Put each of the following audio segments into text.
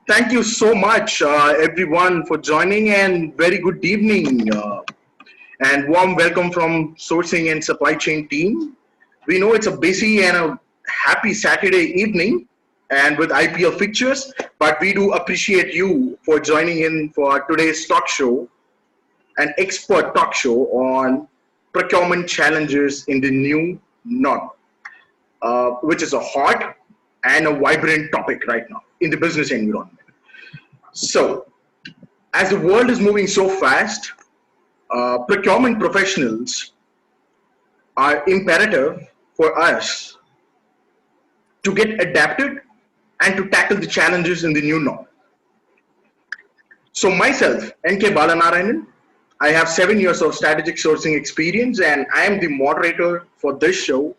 Thank you so much, everyone, for joining, and very good evening. And warm welcome from sourcing and supply chain team. We know it's a busy and a happy Saturday evening, and with IPL fixtures, but we do appreciate you for joining in for today's talk show, an expert talk show on procurement challenges in the new norm, which is a hot and a vibrant topic right now in the business environment. So, as the world is moving so fast, procurement professionals are imperative for us to get adapted and to tackle the challenges in the new norm. So myself, NK Balanarayanan, I have 7 years of strategic sourcing experience and I am the moderator for this show.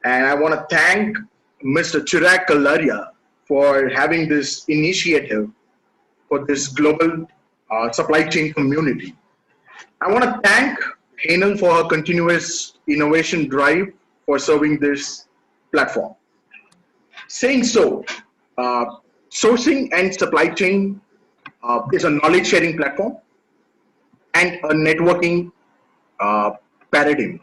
And I want to thank Mr. Chirag Kalaria for having this initiative for this global supply chain community. I want to thank Hanel for her continuous innovation drive for serving this platform. Saying so, sourcing and supply chain is a knowledge sharing platform and a networking paradigm.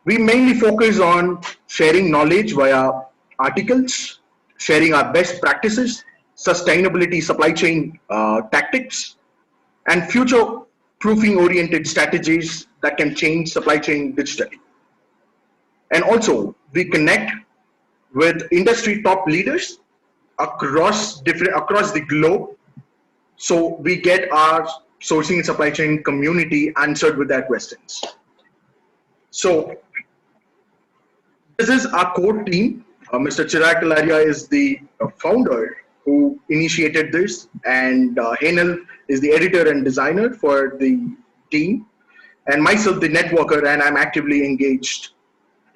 We mainly focus on sharing knowledge via articles, sharing our best practices, sustainability supply chain tactics, and future proofing oriented strategies that can change supply chain digitally. And also, we connect with industry top leaders across the globe, so we get our sourcing and supply chain community answered with their questions. So this is our core team. Mr. Chirag Kalaria is the founder who initiated this, and Hanel is the editor and designer for the team, and myself the networker, and I'm actively engaged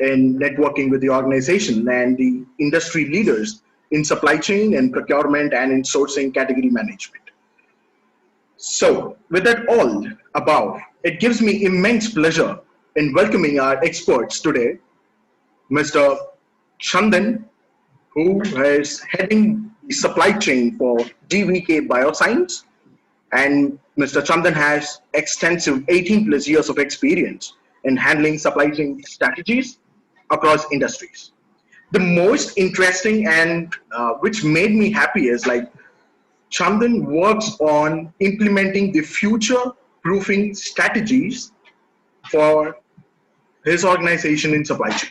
in networking with the organization and the industry leaders in supply chain and procurement and in sourcing category management. So with that all above, it gives me immense pleasure in welcoming our experts today, Mr. Chandan, who is heading the supply chain for GVK Bio, and Mr. Chandan has extensive 18 plus years of experience in handling supply chain strategies across industries. The most interesting and which made me happy is like Chandan works on implementing the future proofing strategies for his organization in supply chain.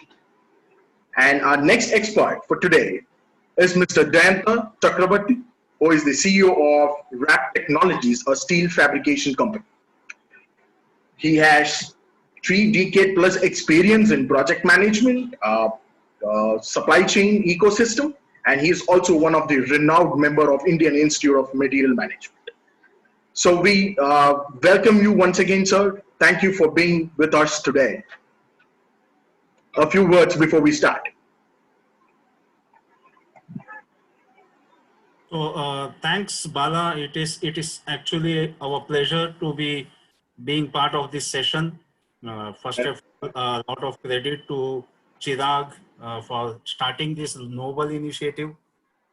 And our next expert for today is Mr. Jayanta Chakraborty, who is the CEO of RAP Technologies, a steel fabrication company. He has 3 decade plus experience in project management, supply chain ecosystem, and he is also one of the renowned member of Indian Institute of Material Management. So we welcome you once again, sir. Thank you for being with us today. A few words before we start. So thanks, Bala. It is actually our pleasure to be being part of this session. First of all, a lot of credit to Chirag for starting this noble initiative,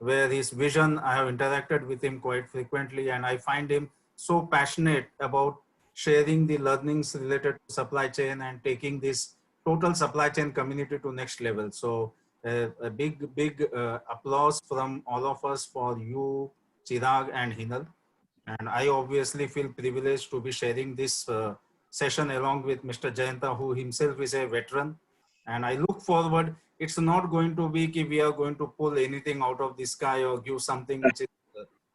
where his vision, I have interacted with him quite frequently, and I find him so passionate about sharing the learnings related to supply chain and taking this total supply chain community to next level. So a big applause from all of us for you, Chirag and Hinal. And I obviously feel privileged to be sharing this session along with Mr. Jayanta, who himself is a veteran. And I look forward, it's not going to be that we are going to pull anything out of the sky or give something which is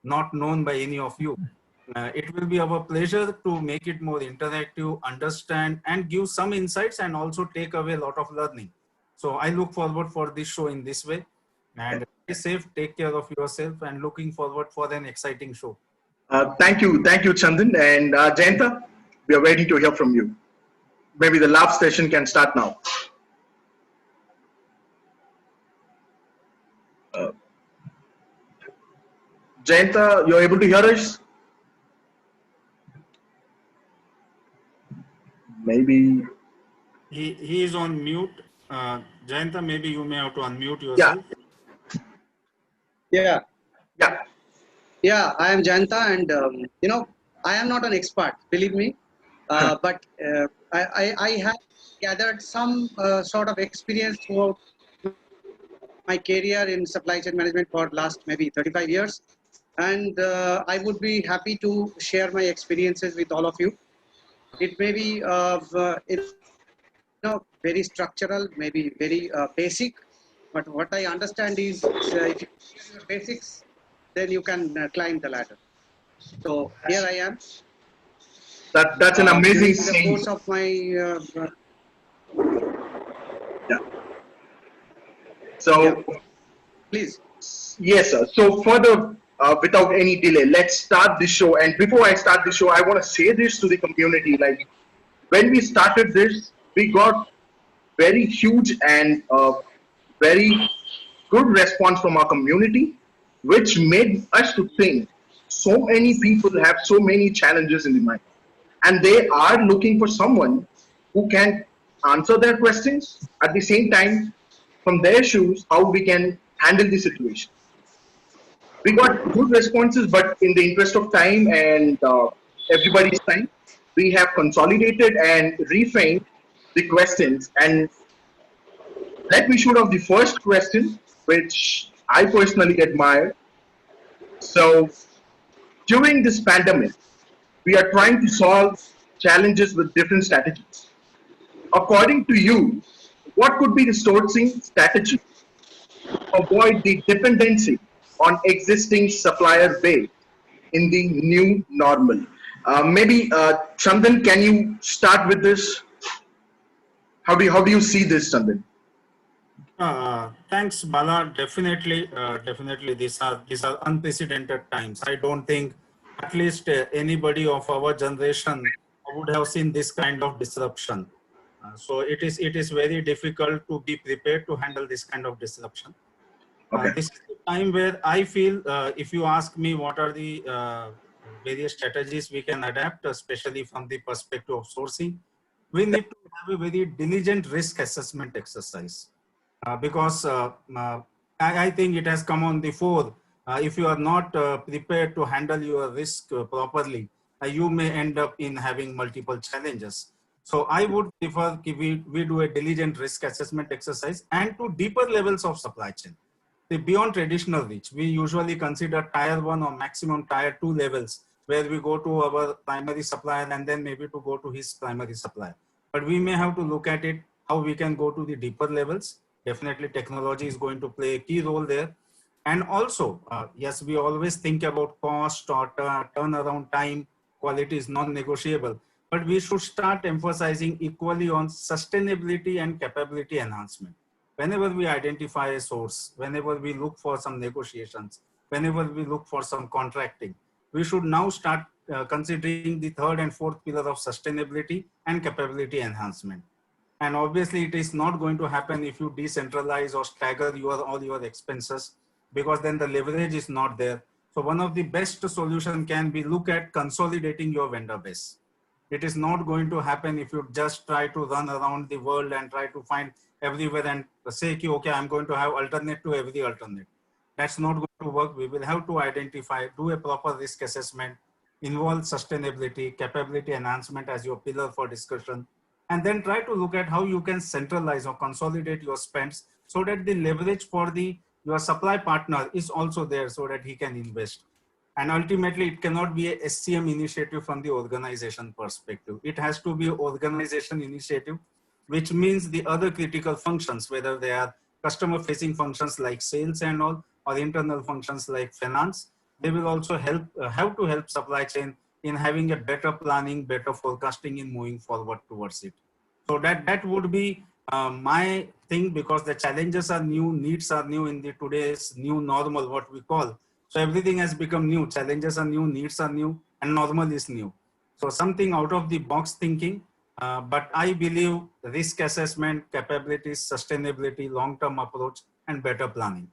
not known by any of you. It will be our pleasure to make it more interactive, understand and give some insights and also take away a lot of learning. So I look forward for this show in this way, and stay safe, take care of yourself, and looking forward for an exciting show. Thank you, Chandan. And Jayanta, we are waiting to hear from you. Maybe the lab session can start now. Jayanta, you're able to hear us? Maybe. He is on mute. Jayanta, maybe you may have to unmute Yeah. yourself. Yeah, Yeah. yeah, I am Jayanta, and I am not an expert, believe me, but I have gathered some sort of experience throughout my career in supply chain management for last maybe 35 years, and I would be happy to share my experiences with all of you. It may be very structural, maybe very basic, but what I understand is if you clear your basics, then you can climb the ladder. So here I am. That's an amazing During the saying. course of my Yeah. yeah, So please. yes, sir. So further, without any delay, let's start the show. And before I start the show, I want to say this to the community. Like when we started this, we got very huge and very good response from our community, which made us to think so many people have so many challenges in the mind, and they are looking for someone who can answer their questions at the same time from their shoes how we can handle the situation. We got good responses, but in the interest of time and everybody's time, we have consolidated and reframed the questions. And let me shoot off the first question, which I personally admire. So, during this pandemic, we are trying to solve challenges with different strategies. According to you, what could be the sourcing strategy to avoid the dependency on existing supplier base in the new normal? Maybe Chandan, can you start with this? How do you see this, Chandan? Thanks, Bala. Definitely, these are unprecedented times. I don't think at least anybody of our generation would have seen this kind of disruption. So it is very difficult to be prepared to handle this kind of disruption. Okay. This is the time where I feel, if you ask me, what are the various strategies we can adapt, especially from the perspective of sourcing, we need to have a very diligent risk assessment exercise. Because I think it has come on the fore. If you are not prepared to handle your risk properly, you may end up in having multiple challenges. So I would prefer we do a diligent risk assessment exercise and to deeper levels of supply chain. Beyond traditional reach, we usually consider tier 1 or maximum tier 2 levels where we go to our primary supplier and then maybe to go to his primary supplier. But we may have to look at it how we can go to the deeper levels. Definitely technology is going to play a key role there. And also, yes, we always think about cost or turnaround time, quality is non-negotiable, but we should start emphasizing equally on sustainability and capability enhancement. Whenever we identify a source, whenever we look for some negotiations, whenever we look for some contracting, we should now start considering the third and fourth pillar of sustainability and capability enhancement. And obviously, it is not going to happen if you decentralize or stagger all your expenses, because then the leverage is not there. So one of the best solution can be look at consolidating your vendor base. It is not going to happen if you just try to run around the world and try to find everywhere and say, okay, I'm going to have alternate to every alternate. That's not going to work. We will have to identify, do a proper risk assessment, involve sustainability, capability enhancement as your pillar for discussion, and then try to look at how you can centralize or consolidate your spends so that the leverage for your supply partner is also there so that he can invest. And ultimately, it cannot be a SCM initiative from the organization perspective. It has to be an organization initiative, which means the other critical functions, whether they are customer facing functions like sales and all, or internal functions like finance, they will also have to help supply chain in having a better planning, better forecasting in moving forward towards it. So that would be my thing, because the challenges are new, needs are new in the today's new normal, what we call. So everything has become new, challenges are new, needs are new, and normal is new. So something out of the box thinking, but I believe risk assessment, capabilities, sustainability, long-term approach, and better planning.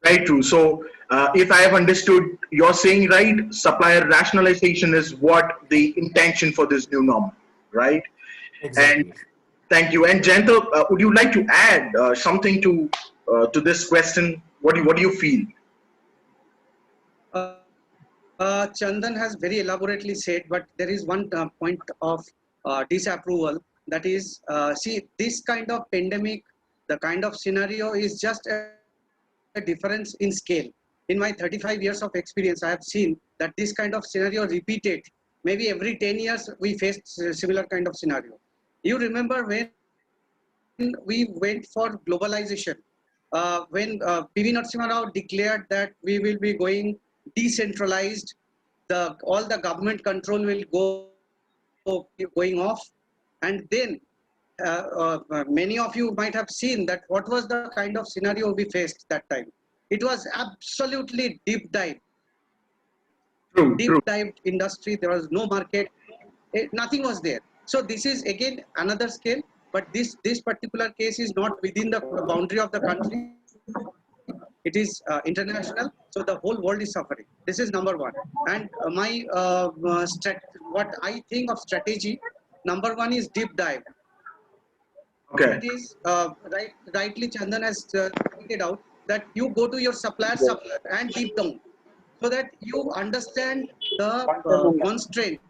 Very true. So, if I have understood, you're saying right, supplier rationalization is what the intention for this new norm, right? And Exactly. thank you. And Jayanta, would you like to add something to this question? What do you feel? Chandan has very elaborately said, but there is one point of disapproval. That is, see, this kind of pandemic, the kind of scenario is just a difference in scale. In my 35 years of experience, I have seen that this kind of scenario repeated. Maybe every 10 years we faced a similar kind of scenario. You remember when we went for globalization, when PV Narasimha Rao declared that we will be going decentralized, all the government control will going off, and then many of you might have seen that what was the kind of scenario we faced that time. It was absolutely deep dived True, industry. true. There was no market. Nothing was there. So this is again another scale, but this particular case is not within the boundary of the country. It is international. So the whole world is suffering. This is number one. And what I think of strategy, number one is deep dive. That Okay. is rightly Chandan has pointed out that you go to your supplier and deep down, so that you understand the constraints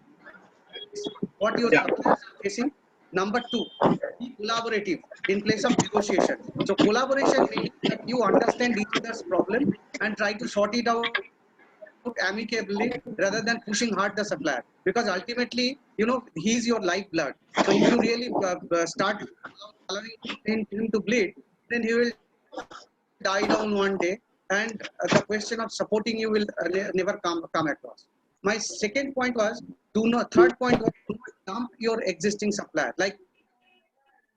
what your suppliers are Yeah. facing. Number two, be collaborative in place of negotiation. So collaboration means that you understand each other's problem and try to sort it out amicably rather than pushing hard the supplier, because ultimately, he's your lifeblood. So if you really start allowing him to bleed, then he will die down one day, and the question of supporting you will never come across. My second point was, third point was, do not dump your existing supplier. Like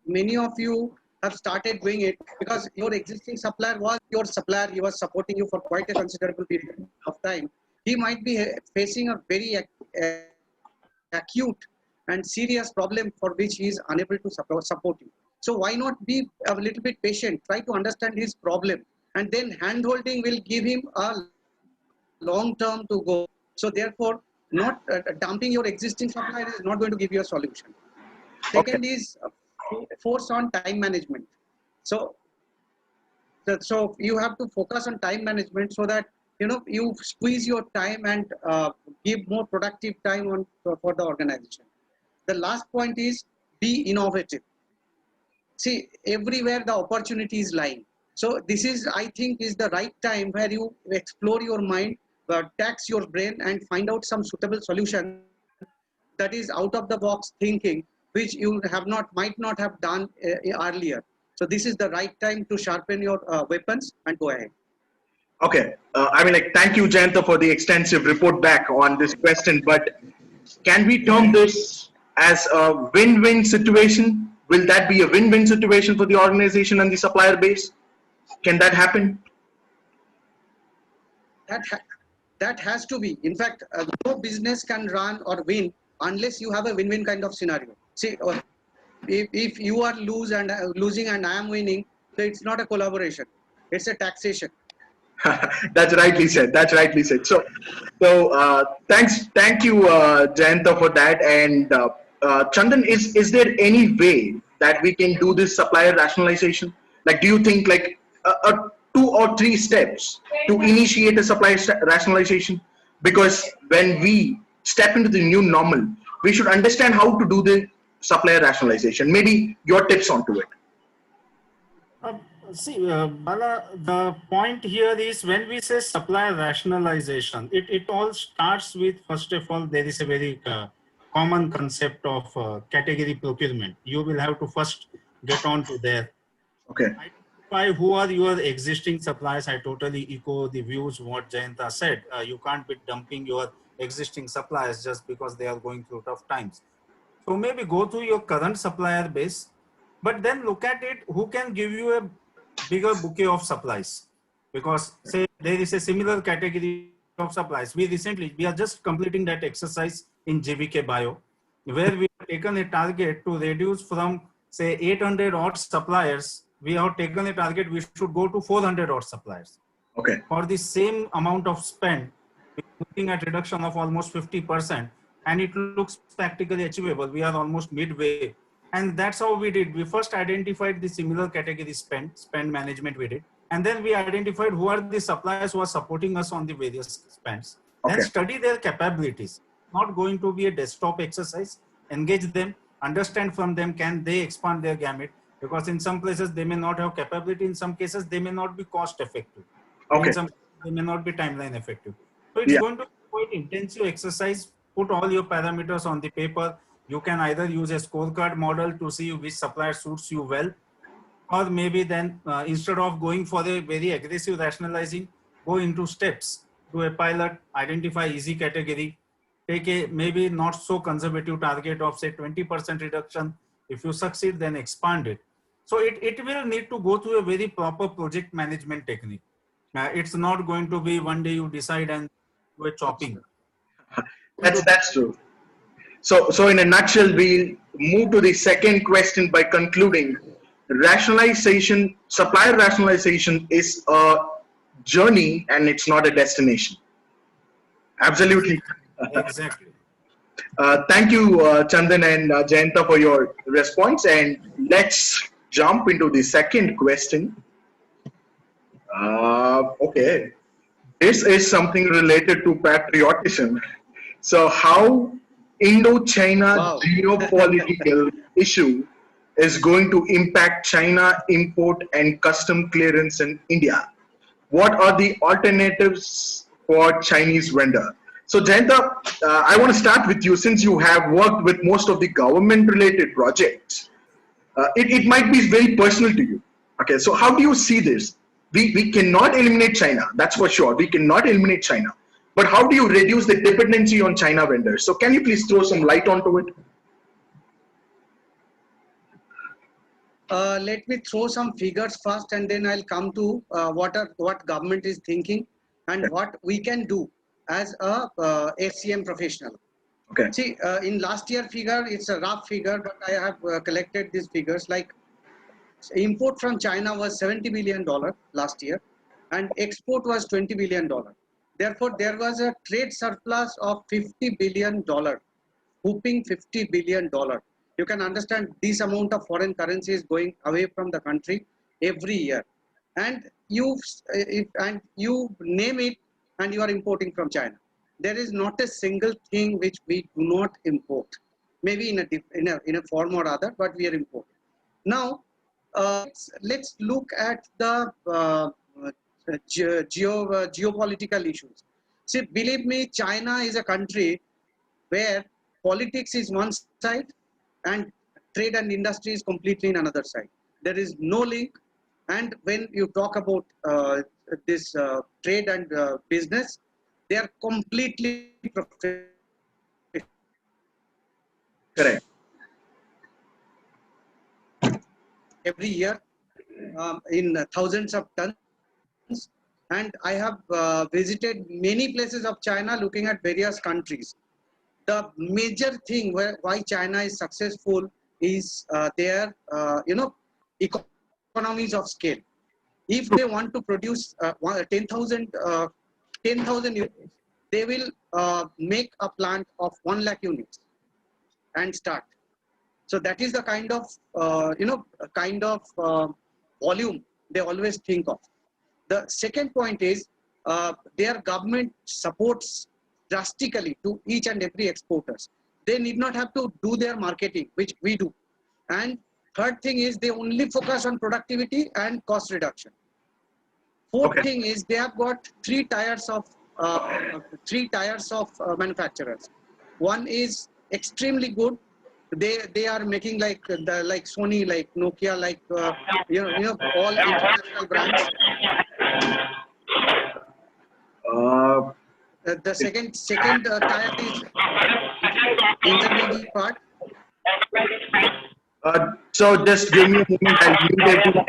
many of you have started doing it because your existing supplier was your supplier. He was supporting you for quite a considerable period of time. He might be facing a very acute and serious problem for which he is unable to support you. So why not be a little bit patient, try to understand his problem, and then hand-holding will give him a long term to go. So therefore, not dumping your existing supplier is not going to give you a solution. Second is force on time management. So so you have to focus on time management so that you squeeze your time and give more productive time for the organization. The last point is be innovative. See, everywhere the opportunity is lying. So this is, I think, is the right time where you explore your mind, tax your brain, and find out some suitable solution that is out of the box thinking, which you have not might not have done earlier. So this is the right time to sharpen your weapons and go ahead. Okay. I mean, like, thank you, Jayanta, for the extensive report back on this question. But can we term this as a win-win situation? Will that be a win-win situation for the organization and the supplier base? Can that happen? that ha- that has to be. In fact, no business can run or win unless you have a win-win kind of scenario. See, if you are losing and I am winning, so it's not a collaboration, it's a taxation. That's rightly said. That's rightly said. Thank you, Jayanta, for that. And Chandan, is there any way that we can do this supplier rationalization? Like, do you think like two or three steps to initiate a supplier rationalization? Because when we step into the new normal, we should understand how to do the supplier rationalization. Maybe your tips onto it. Uh, Bala, the point here is when we say supply rationalization, it all starts with, first of all, there is a very common concept of category procurement. You will have to first get on to there. Okay. Identify who are your existing suppliers. I totally echo the views what Jayanta said. You can't be dumping your existing suppliers just because they are going through tough times. So maybe go through your current supplier base, but then look at it, who can give you a bigger bouquet of supplies. Because say there is a similar category of supplies. We are just completing that exercise in GVK Bio, where we have taken a target to reduce from say 800 odd suppliers. We have taken a target, we should go to 400 odd suppliers. Okay. For the same amount of spend, we're looking at reduction of almost 50%. and it looks practically achievable. We are almost midway. And that's how we did. We first identified the similar category spend management we did. And then we identified who are the suppliers who are supporting us on the various spends. Then Okay. study their capabilities. Not going to be a desktop exercise. Engage them, understand from them, can they expand their gamut? Because in some places they may not have capability. In some cases they may not be cost effective. And in Okay. some cases they may not be timeline effective. So it's Yeah. going to be quite intensive exercise. Put all your parameters on the paper. You can either use a scorecard model to see which supplier suits you well, or maybe then instead of going for a very aggressive rationalizing, go into steps, do a pilot, identify easy category, take a maybe not so conservative target of say 20% reduction. If you succeed, then expand it. So it will need to go through a very proper project management technique. It's not going to be one day you decide and do a chopping. That's true. So in a nutshell, we'll move to the second question by concluding rationalization, supplier rationalization is a journey and it's not a destination. Absolutely. Exactly. Thank you, Chandan and Jayanta, for your response. And let's jump into the second question. Okay. This is something related to patriotism. So, how Indo-China Wow. geopolitical issue is going to impact China import and custom clearance in India? What are the alternatives for Chinese vendor? So, Jayanta, I want to start with you since you have worked with most of the government-related projects. It might be very personal to you. Okay, so how do you see this? We cannot eliminate China, that's for sure. We cannot eliminate China. But how do you reduce the dependency on China vendors? So can you please throw some light onto it? Let me throw some figures first, and then I'll come to what government is thinking and what we can do as a SCM professional. Okay. See, in last year figure, it's a rough figure, but I have collected these figures. Like import from China was $70 billion last year, and export was $20 billion. Therefore, there was a trade surplus of $50 billion, whooping $50 billion. You can understand this amount of foreign currency is going away from the country every year, and you name it, and you are importing from China. There is not a single thing which we do not import. Maybe in a form or other, but we are importing. Now, let's look at the geopolitical issues. See, believe me, China is a country where politics is one side and trade and industry is completely in another side. There is no link. And when you talk about this trade and business, they are completely professional. Correct. Every year in thousands of tons. And I have visited many places of China looking at various countries. The major thing why China is successful is their economies of scale. If they want to produce 10,000 units, they will make a plant of 1 lakh units and start. So that is the kind of volume they always think of. The second point is their government supports drastically to each and every exporters. They need not have to do their marketing, which we do. And third thing is they only focus on productivity and cost reduction. Fourth Okay. thing is they have got three tiers of manufacturers. One is extremely good. They are making like Sony, like Nokia, like all international brands. Uh, The second tier is intermediate part. so just give me a moment. I'll mute everyone.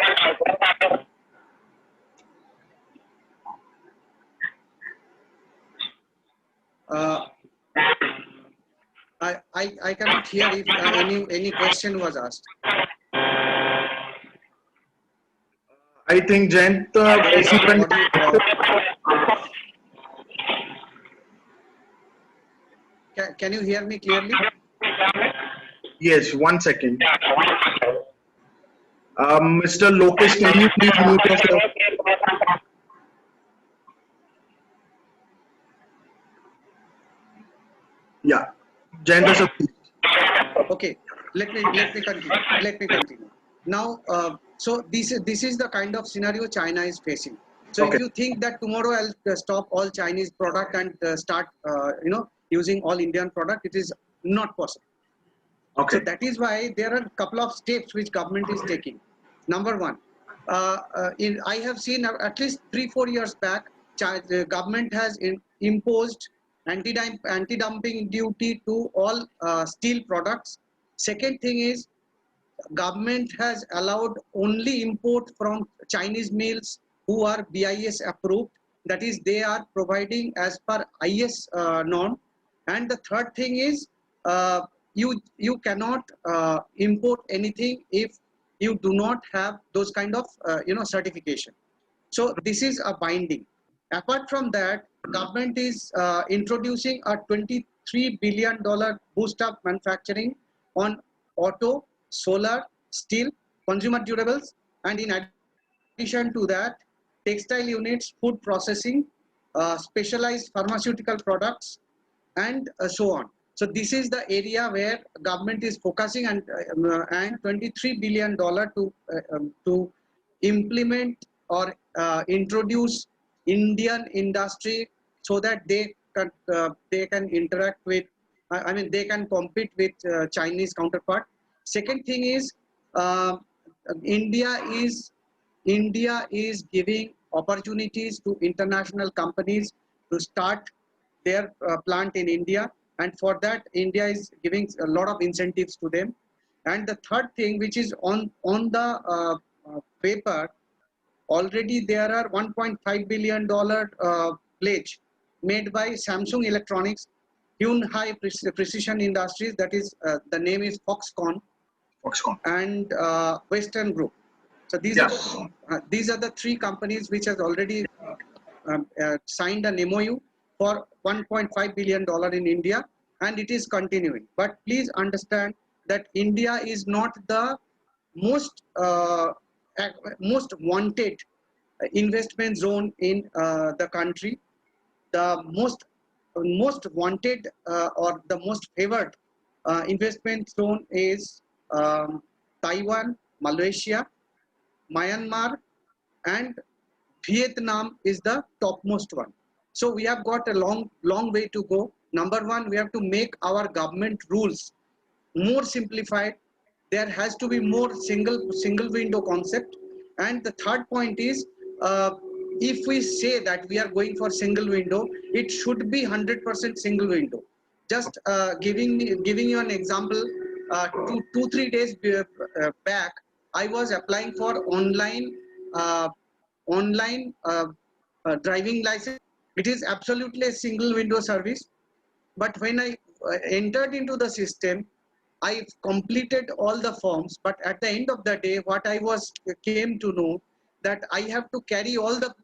Uh, I cannot hear if any question was asked. I think Jayanta, What do you, can you hear me clearly? Yes, 1 second. Mr. Lokesh, can you please mute yourself? Yeah. Jayanta sir, please. Okay, let me continue. Let me continue. Now, so this is the kind of scenario China is facing. So if Okay. you think that tomorrow I'll stop all Chinese product and start using all Indian product, it is not possible. So Okay. that is why there are a couple of steps which government is taking. Number one, I have seen at least 3-4 years back, the government has imposed anti-dumping duty to all steel products. Second thing is government has allowed only import from Chinese mills who are BIS approved. That is, they are providing as per IS norm. And the third thing is you cannot import anything if you do not have those kind of certification. So this is a binding. Apart from that, government is introducing a $23 billion boost up manufacturing on auto, solar, steel, consumer durables, and in addition to that, textile units, food processing, specialized pharmaceutical products, and so on. So this is the area where government is focusing, and $23 billion to implement or introduce Indian industry so that they can interact with, I mean they can compete with Chinese counterpart. Second thing is uh, India is India is giving opportunities to international companies to start their plant in India, and for that India is giving a lot of incentives to them. And the third thing, which is on the paper, already there are $1.5 billion pledge made by Samsung Electronics, Hyundai Precision Industries, that is the name is Foxconn, Foxconn. and Western Group. So Yes. these are the three companies which has already signed an MOU for $1.5 billion in India, and it is continuing. But please understand that India is not the most most wanted investment zone in the country. The most wanted or the most favored investment zone is Taiwan, Malaysia, Myanmar, and Vietnam is the topmost one. So we have got a long way to go. Number one, we have to make our government rules more simplified. There has to be more single window concept. And the third point is, if we say that we are going for single window, it should be 100% single window. Just giving you an example, 2-3 days back, I was applying for uh, online driving license. It is absolutely a single window service. But when I entered into the system, I completed all the forms. But at the end of the day, what I was came to know that I have to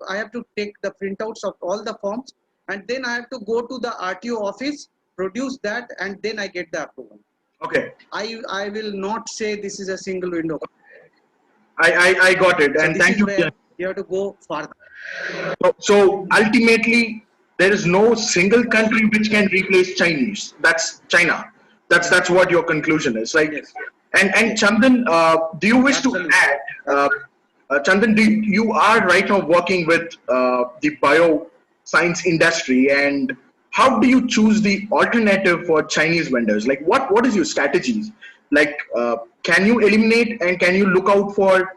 I have to take the printouts of all the forms, and then I have to go to the RTO office, produce that, and then I get the approval. Okay. I will not say this is a single window. I got it. So And this thank is you. where you have to go further. So ultimately, there is no single country which can replace Chinese. That's China. That's what your conclusion is, right? Yes. And Yes. Chandan, do you wish to Absolutely. add? Chandan, you are right now working with the bioscience industry, and how do you choose the alternative for Chinese vendors? Like, what is your strategies? Like, can you eliminate and can you look out for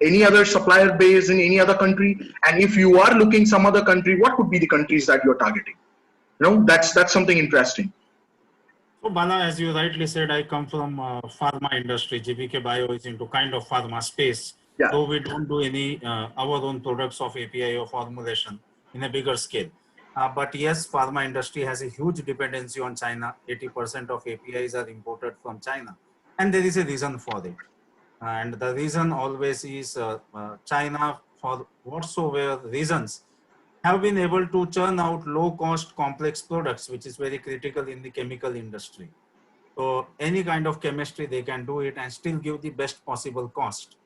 any other supplier base in any other country? And if you are looking some other country, what would be the countries that you're targeting? That's something interesting. So Bala, as you rightly said, I come from pharma industry. GVK Bio is into kind of pharma space, Yeah. though we don't do any our own products of API or formulation in a bigger scale. But yes, pharma industry has a huge dependency on China. 80% of APIs are imported from China, and there is a reason for it. And the reason always is China, for whatsoever reasons, have been able to churn out low cost complex products, which is very critical in the chemical industry. So any kind of chemistry, they can do it and still give the best possible cost.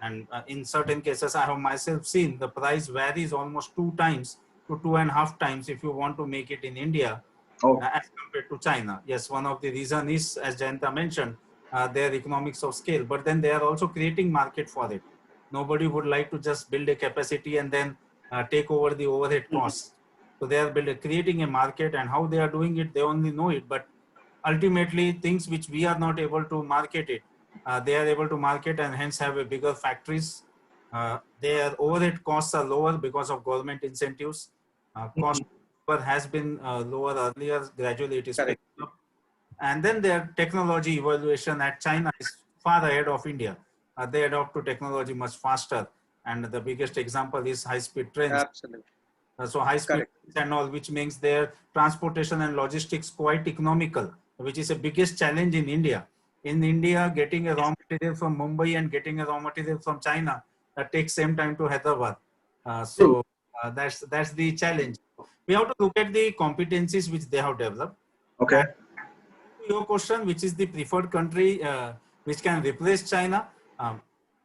And in certain cases, I have myself seen the price varies almost 2 times to 2.5 times if you want to make it in India Oh, as compared to China. Yes, one of the reason is, as Jayanta mentioned, their economics of scale, but then they are also creating market for it. Nobody would like to just build a capacity and then take over the overhead costs. So they are creating a market, and how they are doing it, they only know it. But ultimately, things which we are not able to market it, they are able to market and hence have a bigger factories. Their overhead costs are lower because of government incentives. Cost has been lower earlier, gradually it is Correct. picking up. And then their technology evaluation at China is far ahead of India. They adopt to technology much faster. And the biggest example is high-speed trains. Absolutely. So high-speed Correct. and all, which makes their transportation and logistics quite economical, which is a biggest challenge in India. In India, getting a raw material from Mumbai and getting a raw material from China, that takes same time to Hyderabad. true. That's the challenge. We have to look at the competencies which they have developed. Okay. And to your question, which is the preferred country which can replace China,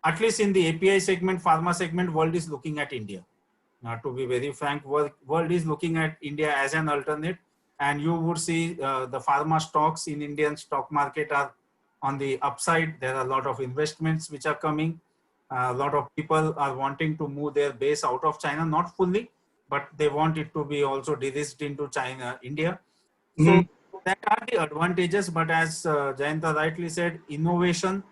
at least in the API segment, pharma segment, world is looking at India. To be very frank, world is looking at India as an alternate, and you would see the pharma stocks in Indian stock market are on the upside. There are a lot of investments which are coming. A lot of people are wanting to move their base out of China, not fully, but they want it to be also de-risked into China, India. So Mhm. that are the advantages, but as Jayanta rightly said, innovation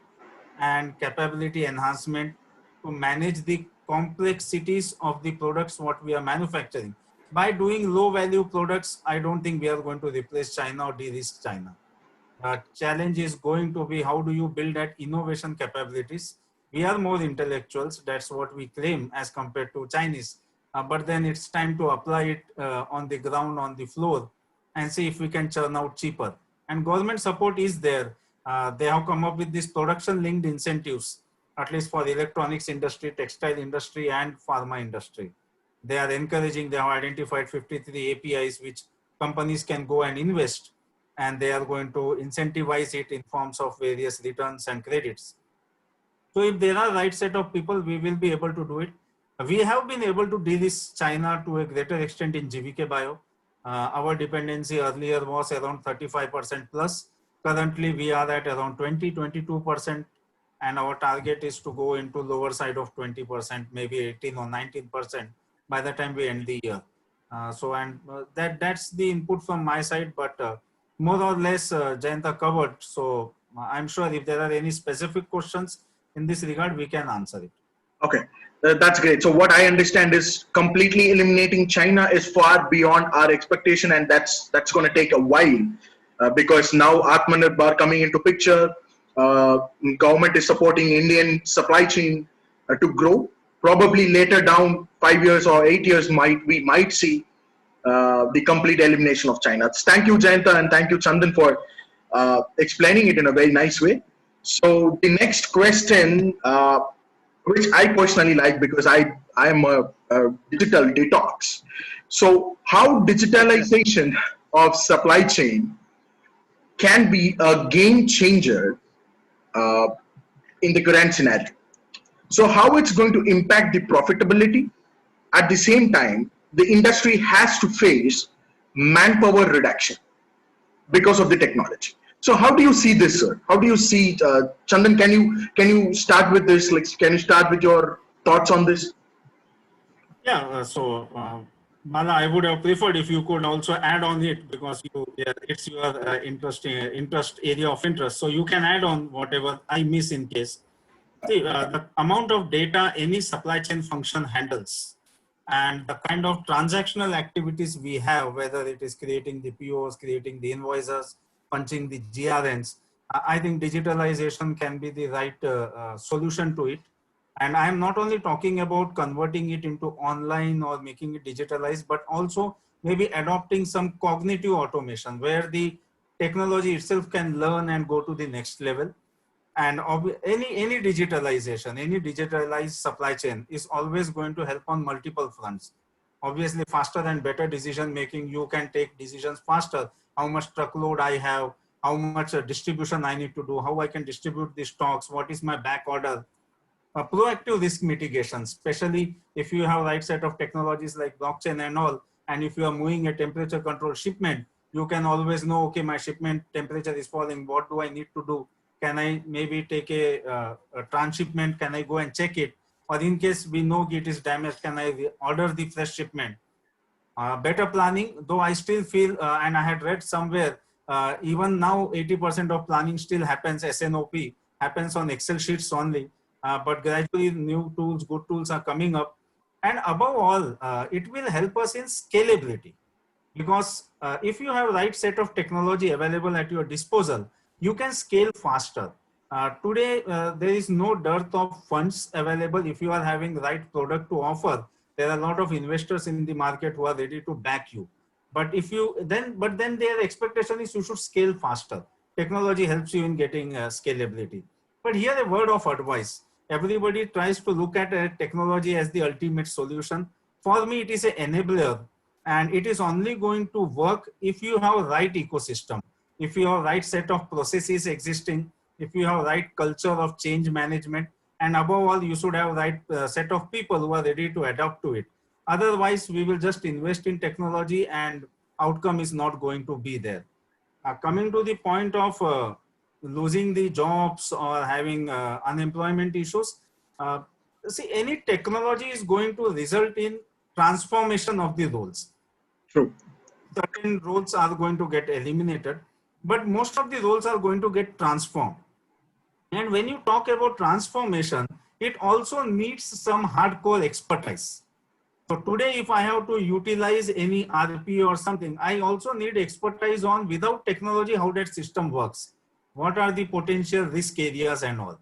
and capability enhancement to manage the complexities of the products what we are manufacturing. By doing low value products, I don't think we are going to replace China or de-risk China. Challenge is going to be how do you build that innovation capabilities. We are more intellectuals, that's what we claim as compared to Chinese. But then it's time to apply it on the ground, on the floor, and see if we can churn out cheaper. And government support is there. They have come up with these production linked incentives, at least for the electronics industry, textile industry, and pharma industry. They are encouraging, they have identified 53 APIs which companies can go and invest, and they are going to incentivize it in forms of various returns and credits. So if there are right set of people, we will be able to do it. We have been able to de-risk China to a greater extent in GVK Bio. Our dependency earlier was around 35% plus. Currently, we are at around 22%, and our target is to go into lower side of 20%, maybe 18 or 19% by the time we end the year. That's the input from my side, but more or less Jayanta covered. So I'm sure if there are any specific questions in this regard, we can answer it. Okay, that's great. So what I understand is completely eliminating China is far beyond our expectation, and that's going to take a while because now Atmanirbhar coming into picture. Uh, Government is supporting Indian supply chain to grow. Probably later down 5 years or 8 years, we might see the complete elimination of China. Thank you, Jayanta, and thank you, Chandan, for explaining it in a very nice way. So the next question, which I personally like because I am a digital detox. So how digitalization of supply chain can be a game changer uh, in the current scenario. So how it's going to impact the profitability. At the same time, the industry has to face manpower reduction because of the technology. So how do you see this, sir? How do you see it? Chandan, can you start with this? Like, can you start with your thoughts on this? Yeah, Bala, I would have preferred if you could also add on it because it's your interest area of interest. So you can add on whatever I miss in case. See, the amount of data any supply chain function handles and the kind of transactional activities we have, whether it is creating the POs, creating the invoices, punching the GRNs, I think digitalization can be the right solution to it. And I am not only talking about converting it into online or making it digitalized, but also maybe adopting some cognitive automation where the technology itself can learn and go to the next level. And any digitalization, any digitalized supply chain is always going to help on multiple fronts. Obviously, faster and better decision making, you can take decisions faster. How much truckload I have, how much distribution I need to do, how I can distribute the stocks, what is my back order. Proactive risk mitigation, especially if you have right set of technologies like blockchain and all, and if you are moving a temperature control shipment, you can always know, okay, my shipment temperature is falling, what do I need to do? Can I maybe take a transshipment? Can I go and check it? Or in case we know it is damaged, can I order the fresh shipment? Better planning, though I still feel, and I had read somewhere, even now 80% of planning still happens, SNOP, happens on Excel sheets only. But gradually new tools, good tools are coming up. And above all, it will help us in scalability. Because if you have right set of technology available at your disposal, you can scale faster. Today, there is no dearth of funds available. If you are having right product to offer, there are a lot of investors in the market who are ready to back you. But if you then their expectation is you should scale faster. Technology helps you in getting scalability. But here a word of advice. Everybody tries to look at technology as the ultimate solution. For me, it is an enabler, and it is only going to work if you have a right ecosystem, if you have right set of processes existing, if you have right culture of change management, and above all, you should have right set of people who are ready to adapt to it. Otherwise, we will just invest in technology and outcome is not going to be there. Coming to the point of losing the jobs or having unemployment issues, uh, see, any technology is going to result in transformation of the roles. True. Certain roles are going to get eliminated, but most of the roles are going to get transformed. And when you talk about transformation, it also needs some hardcore expertise. So today, if I have to utilize any RP or something, I also need expertise on without technology, how that system works. What are the potential risk areas and all.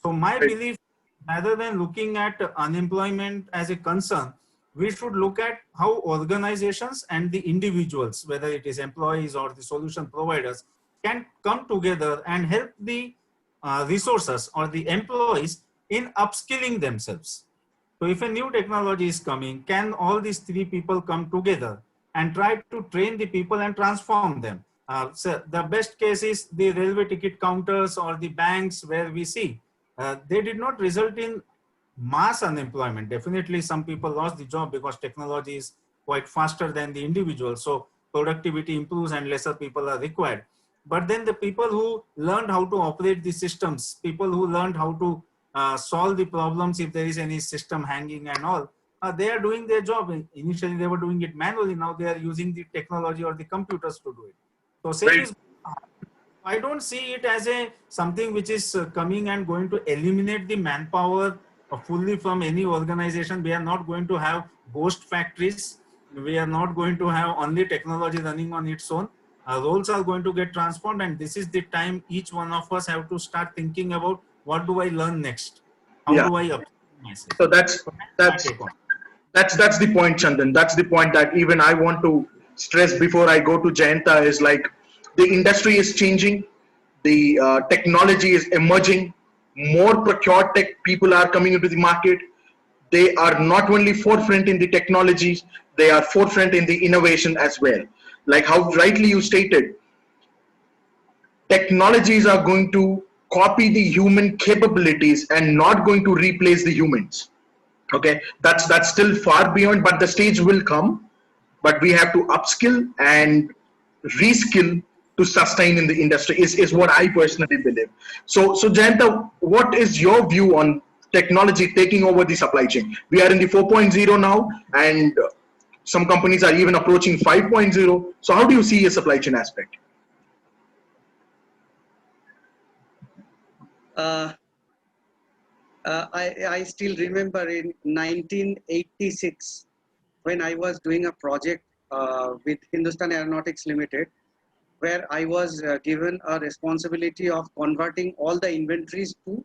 So my Right. belief, rather than looking at unemployment as a concern, we should look at how organizations and the individuals, whether it is employees or the solution providers, can come together and help the resources or the employees in upskilling themselves. So if a new technology is coming, can all these three people come together and try to train the people and transform them? So the best case is the railway ticket counters or the banks where we see they did not result in mass unemployment. Definitely some people lost the job because technology is quite faster than the individual. So productivity improves and lesser people are required. But then the people who learned how to operate the systems, people who learned how to solve the problems if there is any system hanging and all, they are doing their job. Initially they were doing it manually, now they are using the technology or the computers to do it. So same Right. is, I don't see it as a something which is coming and going to eliminate the manpower fully from any organization. We are not going to have ghost factories. We are not going to have only technology running on its own. Our roles are going to get transformed, and this is the time each one of us have to start thinking about what do I learn next? How Yeah. do I upskill myself? So that's So that's my that's take on it. that's the point, Chandan. That's the point that even I want to stress before I go to Jayanta is like the industry is changing, the technology is emerging, more procured tech people are coming into the market. They are not only forefront in the technologies, they are forefront in the innovation as well. Like how rightly you stated, technologies are going to copy the human capabilities and not going to replace the humans. Okay, that's still far beyond, but the stage will come. But we have to upskill and reskill to sustain in the industry is what I personally believe. So Jayanta, what is your view on technology taking over the supply chain? We are in the 4.0 now, and some companies are even approaching 5.0. So how do you see a supply chain aspect? Uh, I still remember in 1986 when I was doing a project with Hindustan Aeronautics Limited, where I was given a responsibility of converting all the inventories to,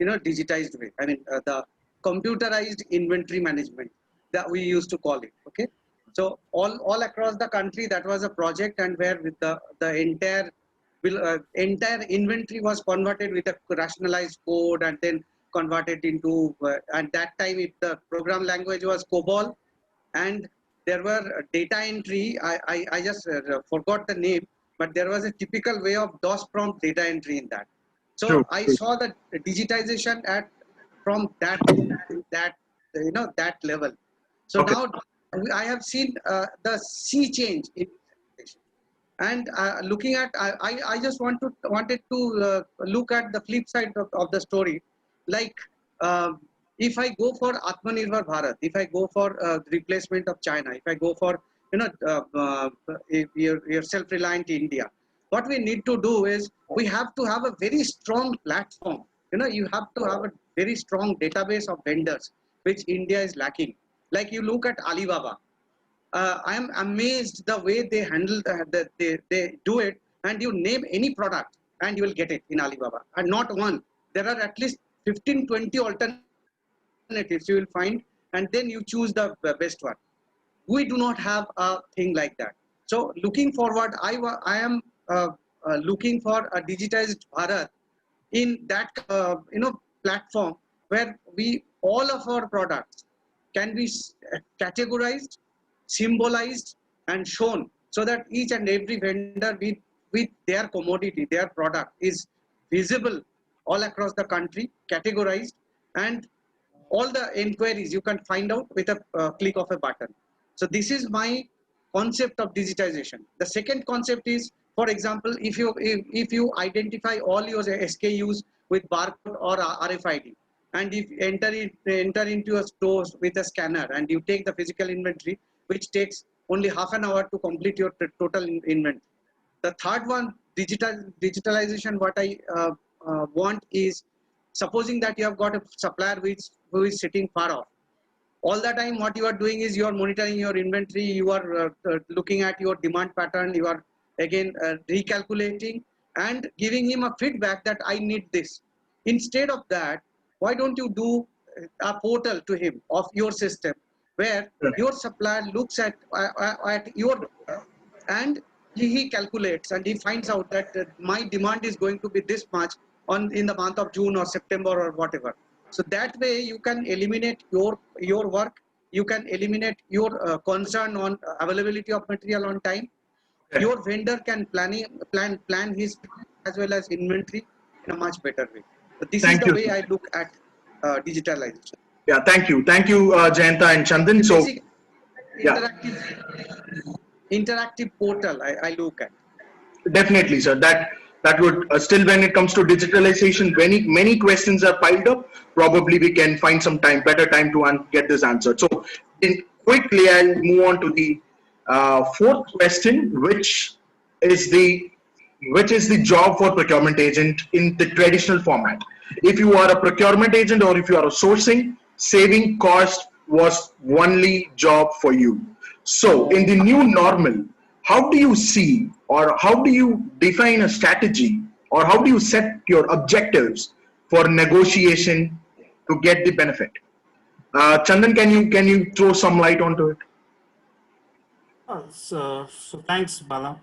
digitized way. I mean, the computerized inventory management that we used to call it. Okay, so all across the country, that was a project, and where with the entire inventory was converted with a rationalized code, and then converted into. At that time, the program language was COBOL, and there were data entry. I just forgot the name, but there was a typical way of DOS prompt data entry in that. So True. I saw the digitization at from that that level. So Okay. now I have seen the sea change in digitization. And looking at, I just wanted to look at the flip side of the story. Like, if I go for Atmanirbhar Bharat, if I go for replacement of China, if I go for if you're self-reliant India, what we need to do is we have to have a very strong platform. You have to have a very strong database of vendors, which India is lacking. Like you look at Alibaba, I am amazed the way they handle they do it. And you name any product and you will get it in Alibaba, and not one. There are at least 15, 20 alternatives you will find, and then you choose the best one. We do not have a thing like that. So looking forward, I am looking for a digitized Bharat in that platform, where we all of our products can be categorized, symbolized, and shown, so that each and every vendor with their commodity, their product is visible all across the country, categorized, and all the inquiries you can find out with a click of a button. So this is my concept of digitization. The second concept is, for example, if you identify all your SKUs with barcode or RFID, and if enter into a store with a scanner, and you take the physical inventory, which takes only half an hour to complete your total inventory. The third one, digitalization, what I want is, supposing that you have got a supplier who is sitting far off. All the time what you are doing is you are monitoring your inventory, you are looking at your demand pattern, you are again recalculating and giving him a feedback that I need this. Instead of that, why don't you do a portal to him of your system, where your supplier looks at your and he calculates and he finds out that my demand is going to be this much in the month of June or September or whatever. So that way you can eliminate your work, you can eliminate your concern on availability of material on time. Okay. Your vendor can plan his as well as inventory in a much better way. So this is Thank the you. way I look at digitalization. Yeah, thank you, Jayanta and Chandan. So, Basic yeah, interactive portal I look at. definitely, sir. That would still, when it comes to digitalization, many questions are piled up. Probably we can find some better time to get this answered. So, quickly, I'll move on to the fourth question, is the which is the job for procurement agent in the traditional format. If you are a procurement agent or if you are a sourcing, saving cost was only job for you. So in the new normal, how do you see, or how do you define a strategy, or how do you set your objectives for negotiation to get the benefit? Chandan, can you throw some light onto it? So thanks, Bala.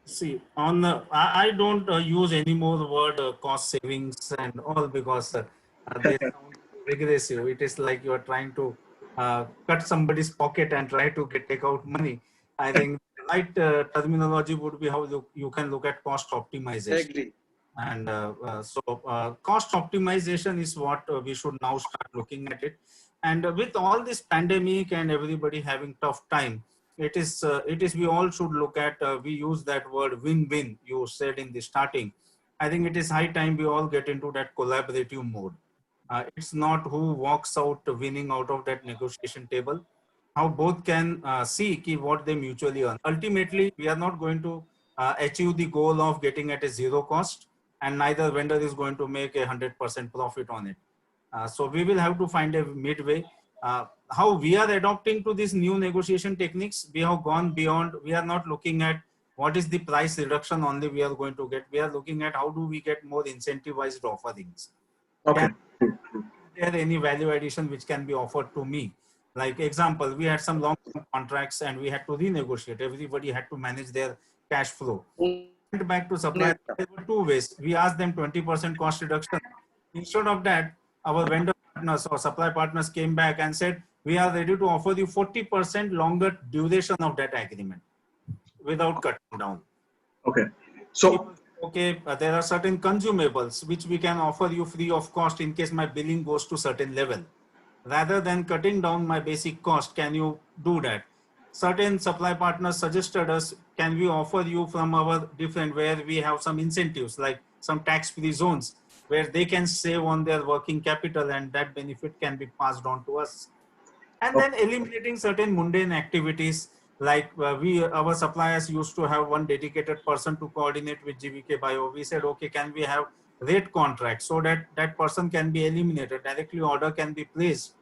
See, I don't use any more the word cost savings and all, because they sound regressive. It is like you are trying to cut somebody's pocket and try to take out money. I think the right terminology would be how you can look at cost optimization. Agree. And cost optimization is what we should now start looking at it. And with all this pandemic and everybody having tough time, it is we all should look at, we use that word win-win you said in the starting. I think it is high time we all get into that collaborative mode. It's not who walks out winning out of that negotiation table, how both can see what they mutually earn. Ultimately, we are not going to achieve the goal of getting at a zero cost, and neither vendor is going to make 100% profit on it. So we will have to find a midway. How we are adopting to these new negotiation techniques, we have gone beyond. We are not looking at what is the price reduction only we are going to get. We are looking at how do we get more incentivized offerings. Okay. Is there any value addition which can be offered to me? Like example, we had some long-term contracts and we had to renegotiate. Everybody had to manage their cash flow. Went back to suppliers. There were two ways. We asked them 20% cost reduction. Instead of that, our vendor partners or supply partners came back and said, we are ready to offer you 40% longer duration of that agreement without cutting down. Okay. So, Okay, there are certain consumables which we can offer you free of cost in case my billing goes to certain level. Rather than cutting down my basic cost, can you do that? Certain supply partners suggested us, can we offer you from our different, where we have some incentives like some tax-free zones where they can save on their working capital and that benefit can be passed on to us. And then eliminating certain mundane activities like our suppliers used to have one dedicated person to coordinate with GVK Bio. We said, okay, can we have rate contracts so that that person can be eliminated, directly order can be placed,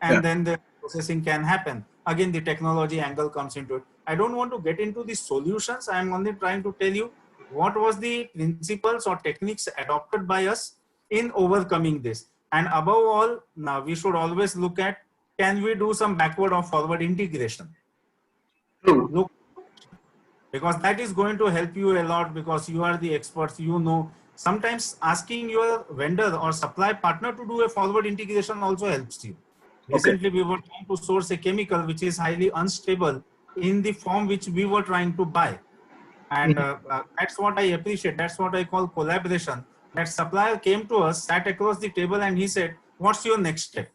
yeah. and then the processing can happen. Again, the technology angle comes into it. I don't want to get into the solutions. I'm only trying to tell you what was the principles or techniques adopted by us in overcoming this. And above all, now we should always look at, can we do some backward or forward integration? True. Look, because that is going to help you a lot, because you are the experts, you know. Sometimes asking your vendor or supply partner to do a forward integration also helps you. Okay. Recently, we were trying to source a chemical which is highly unstable in the form which we were trying to buy. And that's what I appreciate. That's what I call collaboration. That supplier came to us, sat across the table, and he said, what's your next step?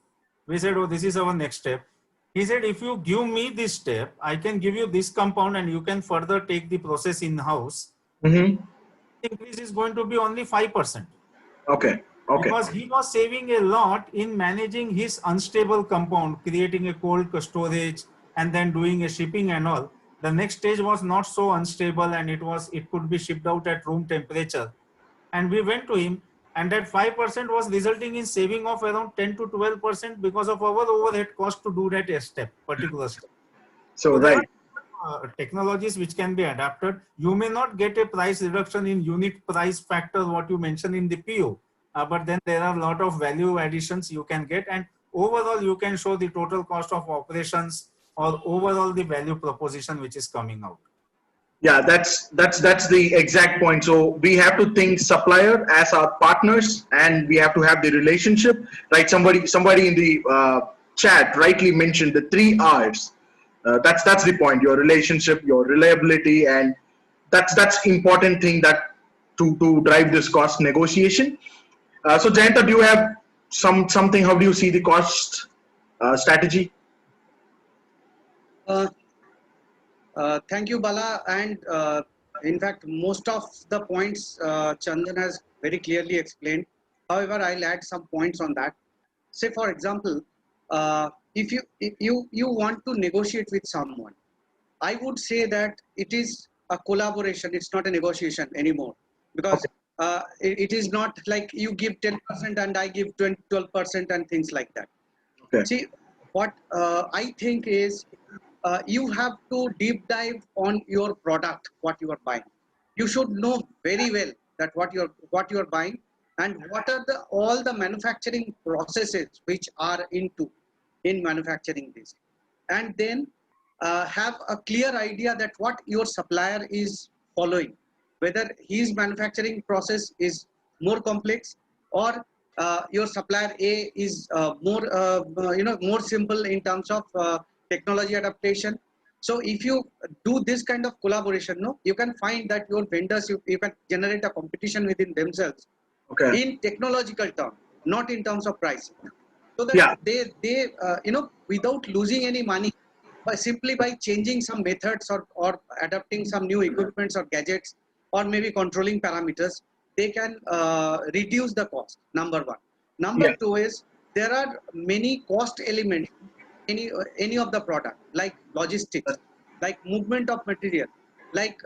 We said, oh, this is our next step. He said, if you give me this step, I can give you this compound and you can further take the process in-house. Mm-hmm. Increase is going to be only 5%. Okay. Okay. Because he was saving a lot in managing his unstable compound, creating a cold storage and then doing a shipping and all. The next stage was not so unstable and it could be shipped out at room temperature. And we went to him, and that 5% was resulting in saving of around 10 to 12% because of our overhead cost to do that particular step. So, So there right. are technologies which can be adapted. You may not get a price reduction in unit price factor, what you mentioned in the PO, but then there are a lot of value additions you can get, and overall you can show the total cost of operations or overall the value proposition which is coming out. Yeah, that's the exact point. So we have to think supplier as our partners, and we have to have the relationship, right? Somebody in the chat rightly mentioned the 3 R's. That's the point. Your relationship, your reliability, and that's important thing that to drive this cost negotiation. So Jayanta, do you have something? How do you see the cost strategy? Uh, Thank you, Bala. And in fact, most of the points Chandan has very clearly explained. However, I'll add some points on that. Say, for example, if you want to negotiate with someone, I would say that it is a collaboration. It's not a negotiation anymore, because Okay. it is not like you give 10% and I give 12% and things like that. Okay. See, what I think is you have to deep dive on your product, what you are buying. You should know very well that what you are buying, and what are all the manufacturing processes which are in manufacturing this, and then have a clear idea that what your supplier is following, whether his manufacturing process is more complex, or your supplier A is more simple in terms of technology adaptation. So if you do this kind of collaboration, no, you can find that your vendors, you can generate a competition within themselves Okay. in technological terms, not in terms of pricing, so that Yeah. they without losing any money, simply by changing some methods, or adapting some new equipments or gadgets, or maybe controlling parameters, they can reduce the cost. Number one. Number Yeah. two is, there are many cost elements any of the product, like logistics, like movement of material, like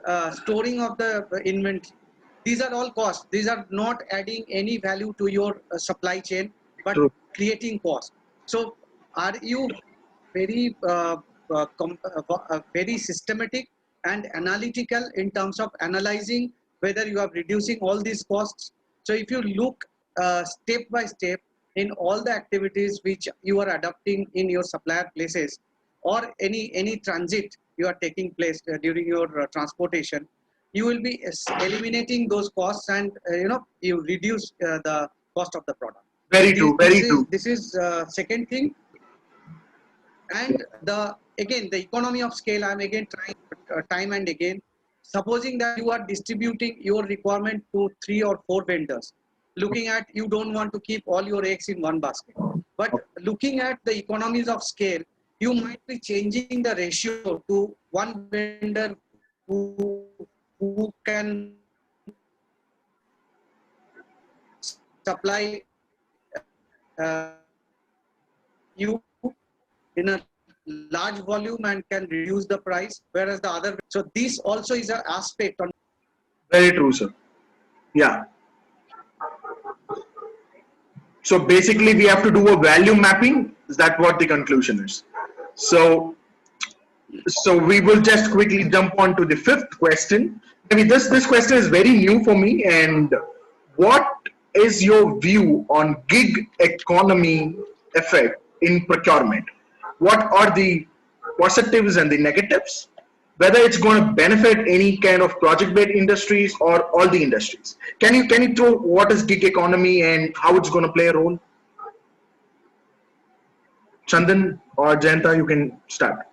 storing of the inventory. These are all costs. These are not adding any value to your supply chain, but True. creating cost. So are you very very systematic and analytical in terms of analyzing whether you are reducing all these costs? So if you look step by step in all the activities which you are adopting in your supplier places, or any transit you are taking place during your transportation, you will be eliminating those costs, and you reduce the cost of the product. Very true. Very true. This is second thing. And the economy of scale, I'm again trying time and again. Supposing that you are distributing your requirement to 3 or 4 vendors, looking at, you don't want to keep all your eggs in one basket. But looking at the economies of scale, you might be changing the ratio to one vendor who can supply you in a large volume and can reduce the price, whereas the other. So this also is an aspect on. Very true, sir. Yeah. So basically, we have to do a value mapping. Is that what the conclusion is? So, so we will just quickly jump on to the fifth question. I mean, this question is very new for me. And what is your view on gig economy effect in procurement? What are the positives and the negatives? Whether it's going to benefit any kind of project-based industries or all the industries. Can you throw what is gig economy and how it's going to play a role? Chandan or Jayanta, you can start.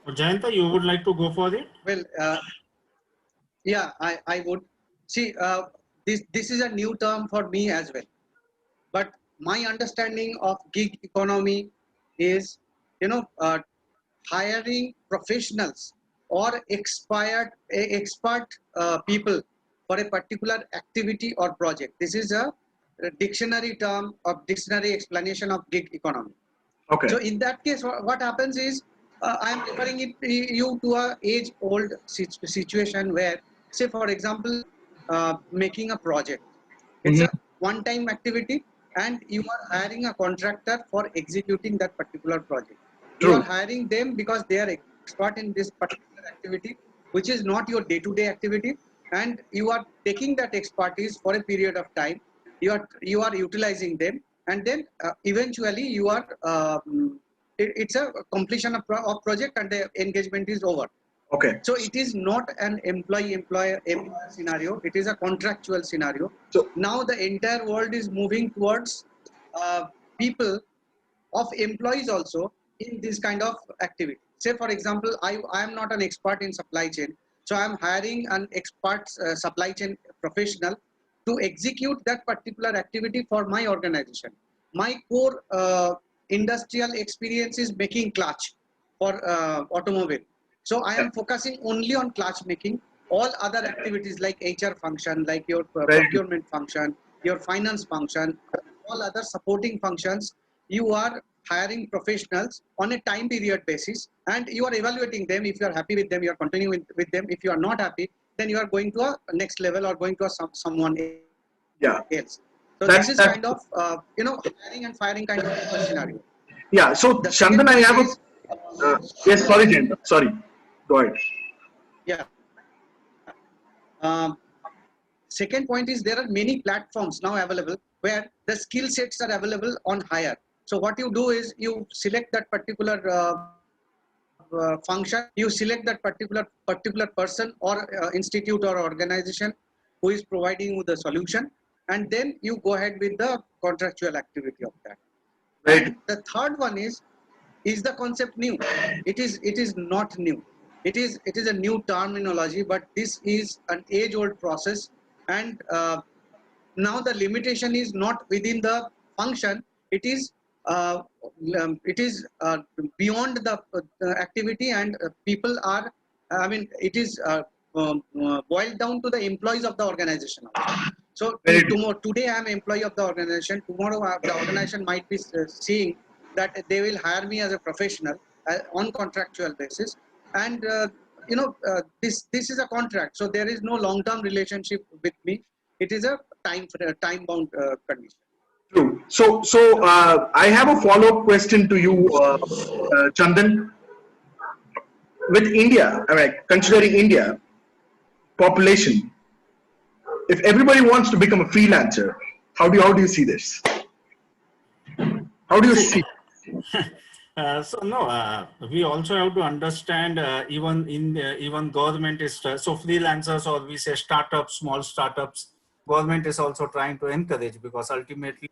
Jayanta, you would like to go for it? Well, yeah, I would. See, this is a new term for me as well. But my understanding of gig economy is, hiring professionals or expert people for a particular activity or project. This is a dictionary term or dictionary explanation of gig economy. Okay. So in that case, what happens is, I am referring you to a age-old situation where, say for example, making a project. It's a one-time activity, and you are hiring a contractor for executing that particular project. You True. are hiring them because they are expert in this particular activity, which is not your day-to-day activity, and you are taking that expertise for a period of time. You are utilizing them, and then eventually you are it's a completion of project and the engagement is over. Okay. So it is not an employer scenario. It is a contractual scenario. So Now the entire world is moving towards people of employees also in this kind of activity. Say for example, I am not an expert in supply chain, so I am hiring an expert supply chain professional to execute that particular activity for my organization. My core industrial experience is making clutch for automobile. So I am focusing only on clutch making. All other activities like HR function, like your procurement function, your finance function, all other supporting functions, you are hiring professionals on a time period basis, and you are evaluating them. If you are happy with them, you are continuing with them. If you are not happy, then you are going to a next level or going to someone yeah, else. So that's this is that's kind of hiring and firing kind of a scenario. yeah. So The Chandan, second I point have is, a yes. Sorry, Jayanta. Sorry. Go ahead. yeah. Um, Second point is, there are many platforms now available where the skill sets are available on hire. So what you do is you select that particular function, you select that particular person or institute or organization who is providing you the solution, and then you go ahead with the contractual activity of that. Right. And the third one is the concept new? It is not new. It is a new terminology, but this is an age-old process, and now the limitation is not within the function. Uh, it is beyond the activity, and people are. I mean, it is boiled down to the employees of the organization. So Very true. today I am employee of the organization. Tomorrow the organization might be seeing that they will hire me as a professional on contractual basis, and this is a contract. So there is no long-term relationship with me. It is a time-bound condition. True. So I have a follow-up question to you, Chandan. With India, I mean, considering India population, if everybody wants to become a freelancer, how do you see this? How do you See, see? so no, we also have to understand even government is so freelancers, or we say startups, small startups. government is also trying to encourage, because ultimately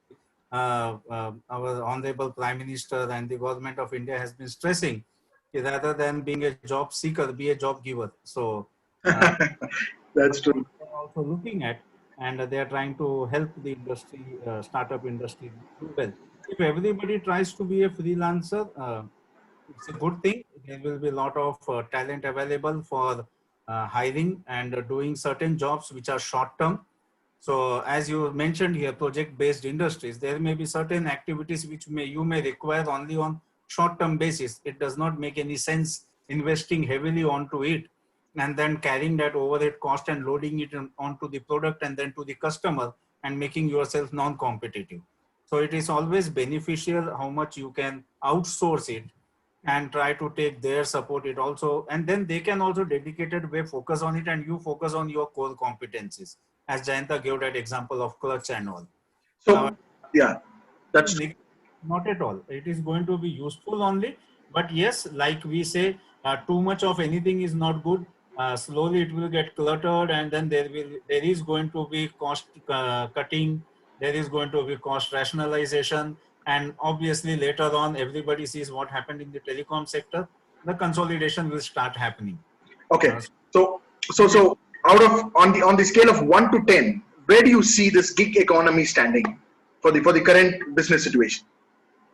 our Honorable Prime Minister and the government of India has been stressing that rather than being a job seeker, be a job giver. So That's true. they're also looking at, and they are trying to help the industry, startup industry do well. If everybody tries to be a freelancer, it's a good thing. There will be a lot of talent available for hiring and doing certain jobs which are short term. So as you mentioned here, project-based industries, there may be certain activities which you may require only on short-term basis. It does not make any sense investing heavily onto it and then carrying that overhead cost and loading it onto the product and then to the customer and making yourself non-competitive. So it is always beneficial how much you can outsource it and try to take their support. It also, and then they can also dedicated way focus on it, and you focus on your core competencies, as Jayanta gave that example of clutch and all. So yeah, that's true. Not at all. It is going to be useful only. But yes, like we say, too much of anything is not good. Slowly it will get cluttered, and then there is going to be cost cutting. There is going to be cost rationalization, and obviously later on, everybody sees what happened in the telecom sector. The consolidation will start happening. Okay. So out of on the scale of 1 to 10, where do you see this gig economy standing for the current business situation?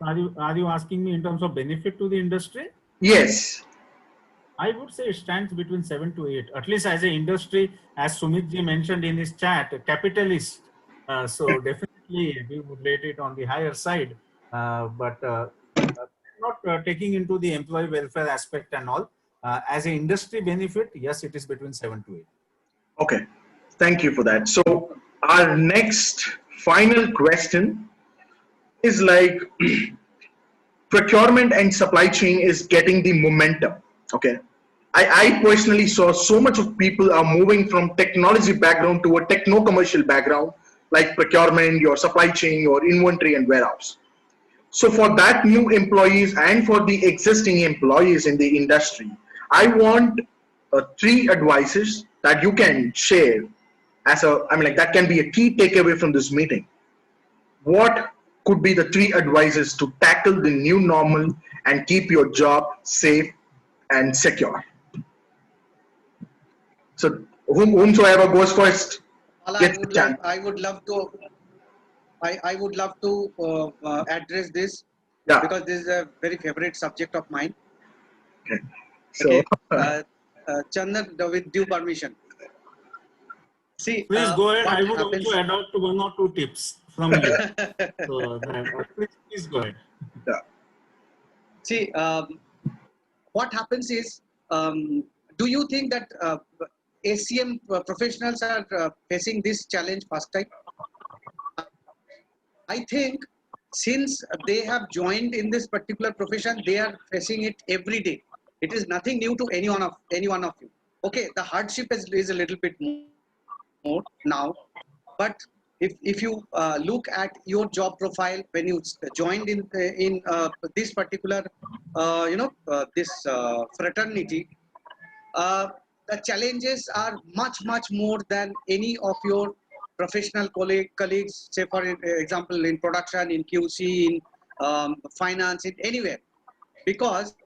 Are you asking me in terms of benefit to the industry? Yes. I would say it stands between 7 to 8, at least as an industry, as Sumit ji mentioned in his chat, capitalist. So definitely we would rate it on the higher side, but not taking into the employee welfare aspect and all. As an industry benefit, yes, it is between 7 to 8. Okay. Thank you for that. So our next final question is like procurement and supply chain is getting the momentum. Okay. I personally saw so much of people are moving from technology background to a techno commercial background, like procurement, your supply chain, your inventory and warehouse. So for that new employees and for the existing employees in the industry, I want three advices that you can share as a, I mean, like that can be a key takeaway from this meeting. What could be the three advices to tackle the new normal and keep your job safe and secure? So whomsoever goes first Well, gets the chance. I would love to address this Yeah. because this is a very favorite subject of mine. Okay. So Okay, Chandan, with due permission. See, Please go ahead. what I would happens? also adopt 1 or 2 tips from you. So please go ahead. yeah. See, what happens is, do you think that ACM professionals are facing this challenge first time? I think since they have joined in this particular profession, they are facing it every day. It is nothing new to any one of you. Okay, the hardship is a little bit more now, but if you look at your job profile when you joined in this particular this fraternity, the challenges are much more than any of your professional colleagues, say for example in production, in QC, in finance, in anywhere, because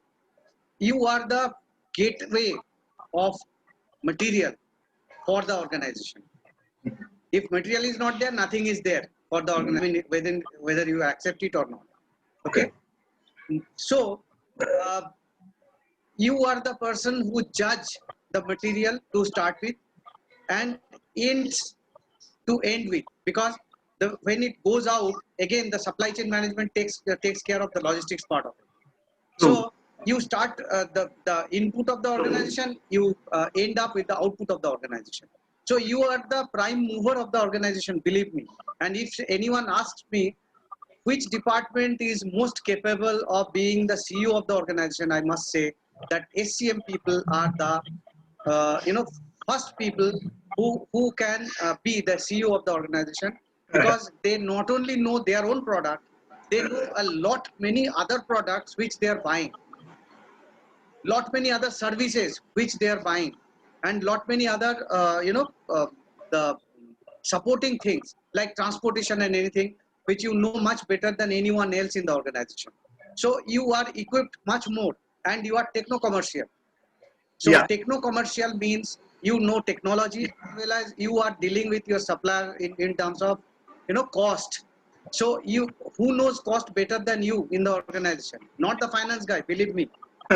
you are the gateway of material for the organization. If material is not there, nothing is there for the organization, whether you accept it or not. Okay, so you are the person who judge the material to start with and ends to end with, because when it goes out again, the supply chain management takes care of the logistics part of it. True. So you start the input of the organization, you end up with the output of the organization. So you are the prime mover of the organization, believe me. And if anyone asks me which department is most capable of being the CEO of the organization, I must say that SCM people are the first people who can be the CEO of the organization, because they not only know their own product, they know a lot many other products which they are buying, lot many other services which they are buying, and lot many other the supporting things like transportation and anything, which you know much better than anyone else in the organization. So you are equipped much more, and you are techno-commercial. So Yeah. techno-commercial means you know technology, as well as you are dealing with your supplier in terms of cost. So who knows cost better than you in the organization? Not the finance guy, believe me.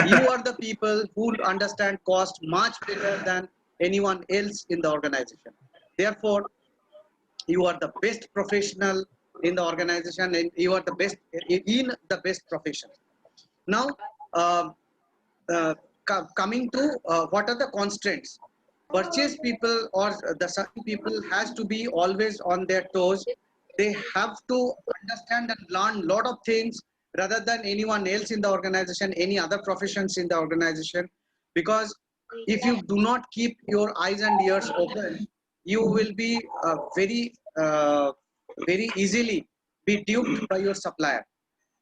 You are the people who understand cost much better than anyone else in the organization. Therefore, you are the best professional in the organization, and you are the best in the best profession. Now, uh, coming to what are the constraints. Purchase people or the selling people has to be always on their toes. They have to understand and learn a lot of things rather than anyone else in the organization, any other professions in the organization. Because if you do not keep your eyes and ears open, you will be very easily be duped by your supplier.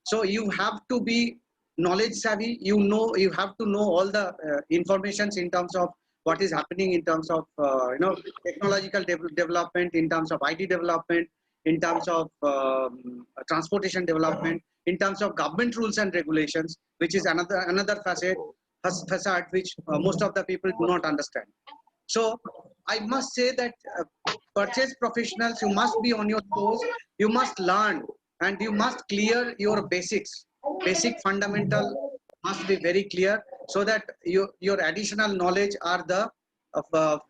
So you have to be knowledge savvy. You have to know all the informations in terms of what is happening in terms of technological development, in terms of IT development, in terms of transportation development, in terms of government rules and regulations, which is another facet which most of the people do not understand. So I must say that purchase professionals, you must be on your toes. You must learn, and you must clear your basics. Basic fundamental must be very clear, so that your additional knowledge are the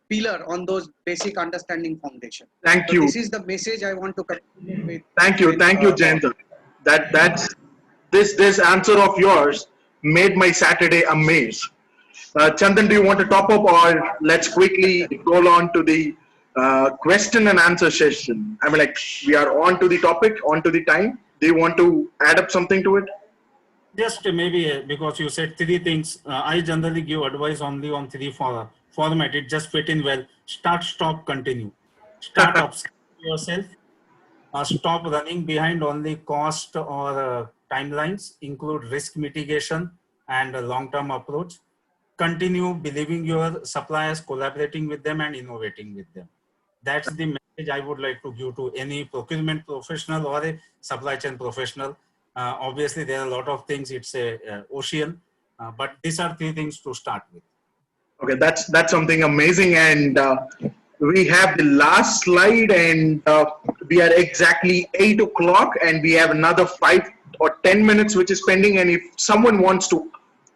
pillar on those basic understanding foundation. Thank So you. this is the message I want to communicate with. Thank you, Jayanta. That's this answer of yours made my Saturday amaze. Chandan, do you want to top up, or let's quickly go on to the question and answer session? I mean, like, we are on to the topic, on to the time. Do you want to add up something to it? Just maybe because you said three things, I generally give advice only on three format. It just fit in well. Start, stop, continue. Start upskilling yourself. Stop running behind only cost or timelines. Include risk mitigation and a long-term approach. Continue believing your suppliers, collaborating with them and innovating with them. That's the message I would like to give to any procurement professional or a supply chain professional. Obviously, there are a lot of things. It's a ocean, but these are three things to start with. Okay, that's something amazing, and we have the last slide, and we are exactly 8 o'clock, and we have another 5 or 10 minutes which is pending. And if someone wants to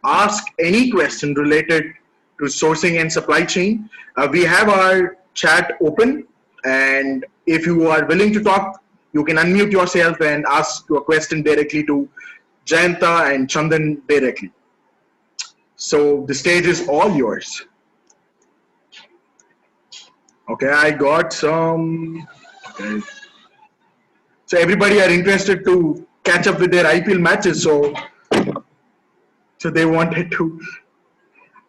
ask any question related to sourcing and supply chain, we have our chat open, and if you are willing to talk, you can unmute yourself and ask your question directly to Jayanta and Chandan directly. So the stage is all yours. Okay, I got some. Okay. So everybody are interested to catch up with their IPL matches. So they wanted to.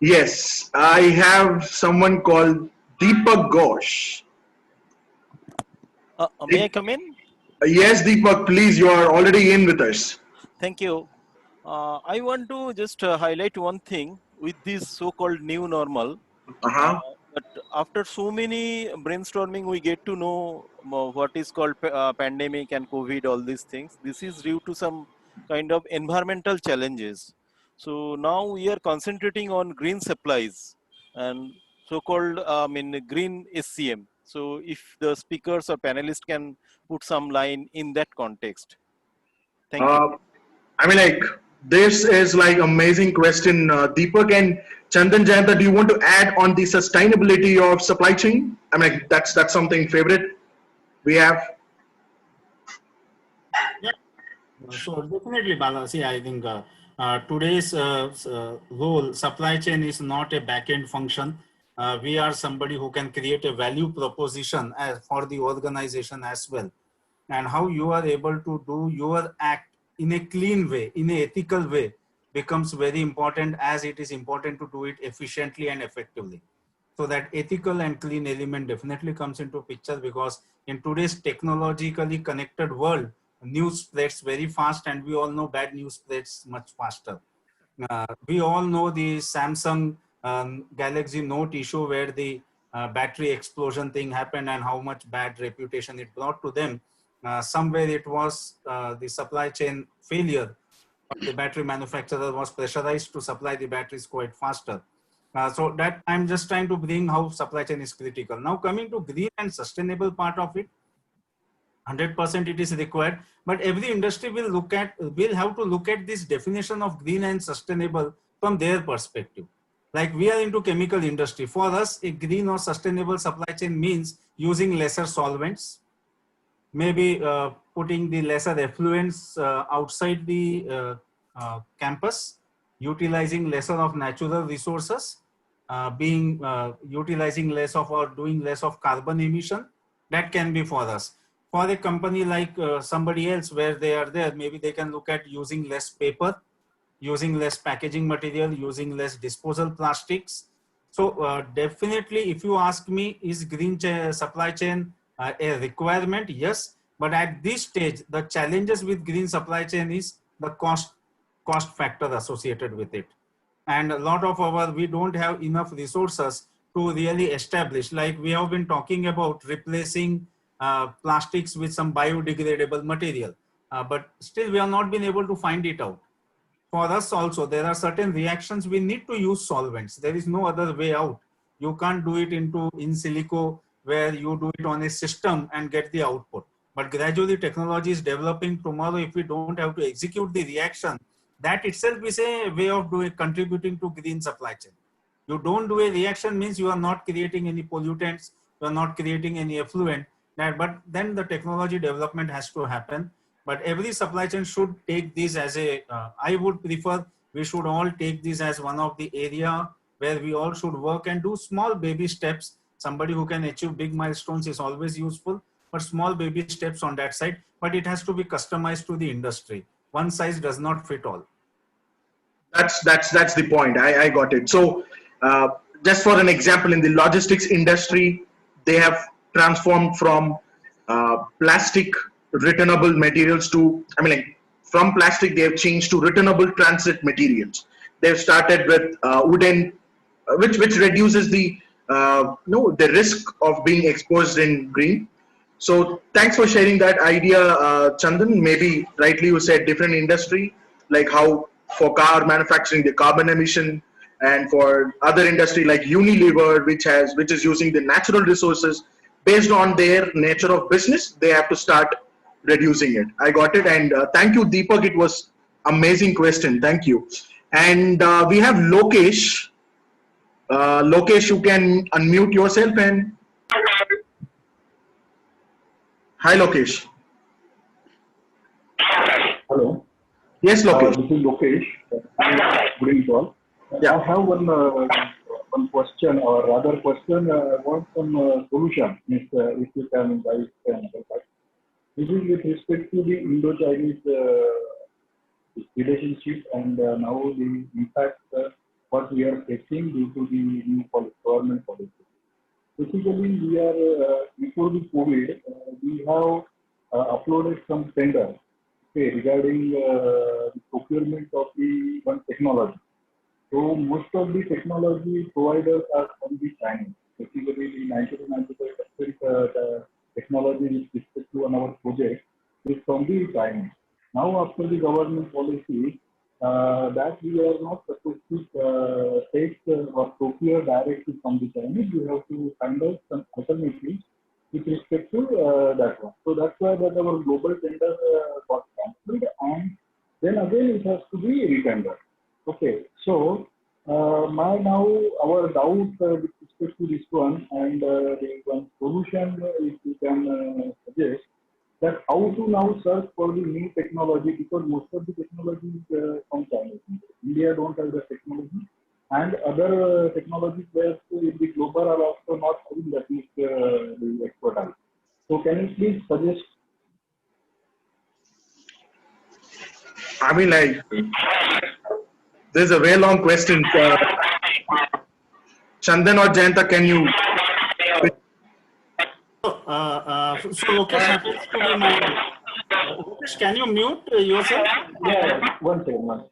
Yes, I have someone called Deepak Ghosh. May I come in? Yes, Deepak, please. You are already in with us. Thank you. I want to just highlight one thing with this so-called new normal. Uh Uh, huh. but after so many brainstorming, we get to know what is called pandemic and COVID, all these things. This is due to some kind of environmental challenges. So now we are concentrating on green supplies and so-called green SCM. So if the speakers or panelists can put some line in that context. Thank you. Uh, I mean, like, this is like amazing question, Deepak and Chandan. Jayanta, do you want to add on the sustainability of supply chain? I mean, like, that's something favorite we have. Yeah. So definitely, Bala. See, I think today's role, supply chain is not a back-end function. We are somebody who can create a value proposition for the organization as well. And how you are able to do your act in a clean way, in a ethical way, becomes very important, as it is important to do it efficiently and effectively. So that ethical and clean element definitely comes into picture, because in today's technologically connected world, news spreads very fast, and we all know bad news spreads much faster. We all know the Samsung Galaxy Note issue, where the battery explosion thing happened and how much bad reputation it brought to them. Somewhere it was the supply chain failure. The battery manufacturer was pressurized to supply the batteries quite faster. So that I'm just trying to bring how supply chain is critical. Now coming to green and sustainable part of it, 100% it is required, but every industry will have to look at this definition of green and sustainable from their perspective. Like we are into chemical industry. For us, a green or sustainable supply chain means using lesser solvents, maybe putting the lesser effluents outside the campus, utilizing lesser of natural resources, utilizing less of or doing less of carbon emission. That can be for us. For a company like somebody else where they are there, maybe they can look at using less paper, using less packaging material, using less disposal plastics. So definitely, if you ask me, is green supply chain a requirement? Yes, but at this stage, the challenges with green supply chain is the cost factor associated with it. And a lot of we don't have enough resources to really establish, like we have been talking about replacing plastics with some biodegradable material, but still we have not been able to find it out. For us also, there are certain reactions we need to use solvents. There is no other way out. You can't do it in silico where you do it on a system and get the output. But gradually technology is developing. Tomorrow, if we don't have to execute the reaction, that itself is a way of contributing to green supply chain. You don't do a reaction means you are not creating any pollutants, you are not creating any effluent. But then the technology development has to happen. But every supply chain should take this as I would prefer we should all take this as one of the area where we all should work and do small baby steps. Somebody who can achieve big milestones is always useful, but small baby steps on that side. But it has to be customized to the industry. One size does not fit all. That's the point. I got it. So just for an example, in the logistics industry, they have transformed from plastic returnable materials to, I mean, like from plastic they have changed to returnable transit materials. They've started with wooden, which reduces the the risk of being exposed in green. So thanks for sharing that idea, Chandan. Maybe rightly you said different industry, like how for car manufacturing the carbon emission, and for other industry like Unilever, which is using the natural resources based on their nature of business, they have to start reducing it. I got it, and thank you, Deepak. It was amazing question. Thank you. And we have Lokesh. Lokesh, you can unmute yourself and hi, Lokesh. Hello. Yes, Lokesh. This is Lokesh. Good evening, all. Yeah. I have one question, or rather question. I want some solution. If you can guys can help us. This is with respect to the Indo-Chinese relationship and now the impact what we are facing due to the new government policy. Basically, we are before the COVID, we have uploaded some tender, okay, regarding the procurement of the one technology. So most of the technology providers are from the Chinese. Basically, the 95% technology with respect to our project is from the Chinese. Now, after the government policy, that we are not supposed to take or procure directly from the Chinese, we have to find out some alternatives with respect to that one. So that's why that our global tender got cancelled, and then again it has to be retendered. Okay, so our doubt with respect to this one, and the one solution if you can suggest that how to now search for the new technology, because most of the technology is from China. India don't have the technology, and other technologies where in the global are also not having that much the expertise. So can you please suggest? I mean, like, there's a very long question. Chandan or Jayanta, can you? So Lokesh happens to be my. Lokesh, can you mute yourself? Yeah, one second.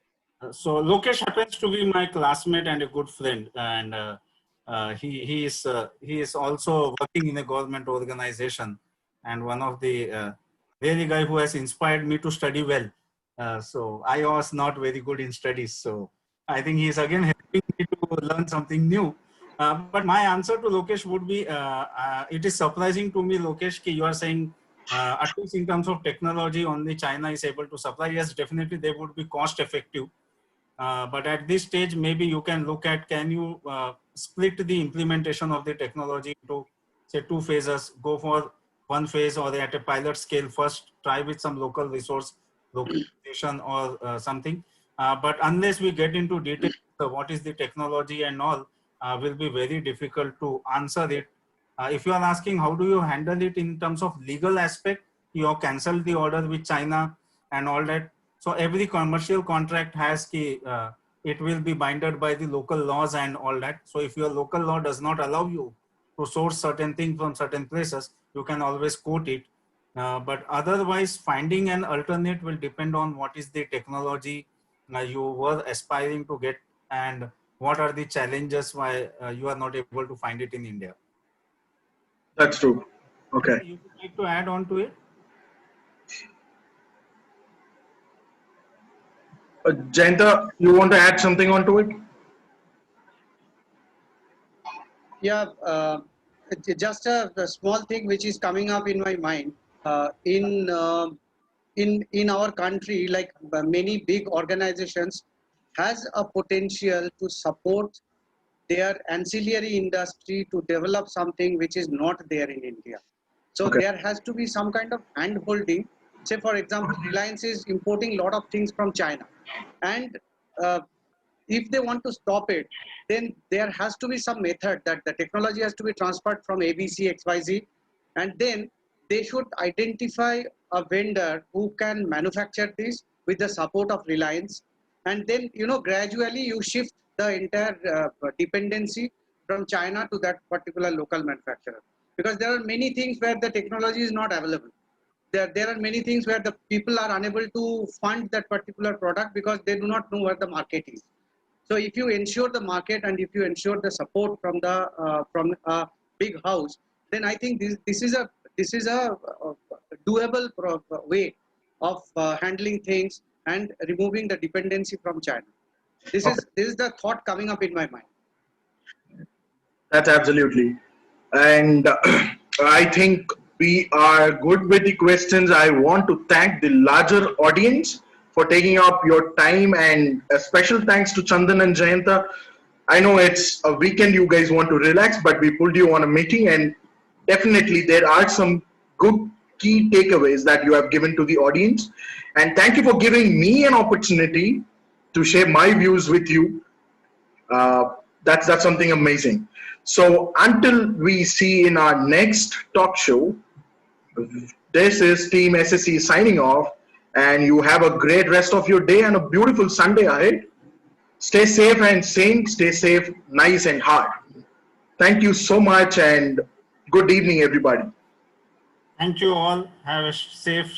So Lokesh happens to be my classmate and a good friend, and he is also working in a government organization, and one of the really guy who has inspired me to study well. So I was not very good in studies, so I think he is again helping me to learn something new. But my answer to Lokesh would be, it is surprising to me, Lokesh, ki you are saying at least in terms of technology, only China is able to supply. Yes, definitely they would be cost effective. But at this stage, maybe you can look at, can you split the implementation of the technology into, say, two phases, go for one phase or at a pilot scale first, try with some local resource, localization or something. But unless we get into detail, what is the technology and all, will be very difficult to answer it. If you are asking how do you handle it in terms of legal aspect, you have cancelled the order with China and all that. So every commercial contract has it will be binded by the local laws and all that. So if your local law does not allow you to source certain things from certain places, you can always quote it. But otherwise, finding an alternate will depend on what is the technology you were aspiring to get and what are the challenges why you are not able to find it in India. That's true. Okay. Anything you would like to add on to it? Jayanta, you want to add something onto it? Yeah, just a small thing which is coming up in my mind. In our country, like many big organizations, has a potential to support their ancillary industry to develop something which is not there in India. So Okay. there has to be some kind of hand holding. Say, for example, Reliance is importing a lot of things from China, and uh, if they want to stop it, then there has to be some method that the technology has to be transferred from ABC, XYZ, and then they should identify a vendor who can manufacture this with the support of Reliance, and then gradually you shift the entire dependency from China to that particular local manufacturer, because there are many things where the technology is not available. There are many things where the people are unable to fund that particular product because they do not know where the market is. So if you ensure the market and if you ensure the support from a big house, then I think this is a doable way of handling things and removing the dependency from China. Okay. This is the thought coming up in my mind. That's absolutely. And I think we are good with the questions. I want to thank the larger audience for taking up your time, and a special thanks to Chandan and Jayanta. I know it's a weekend, you guys want to relax, but we pulled you on a meeting, and definitely there are some good key takeaways that you have given to the audience. And thank you for giving me an opportunity to share my views with you. That's something amazing. So until we see in our next talk show, this is Team SSC signing off, and you have a great rest of your day and a beautiful Sunday ahead. Stay safe and sane. Stay safe, nice and hard. Thank you so much, and good evening, everybody. Thank you all. Have a safe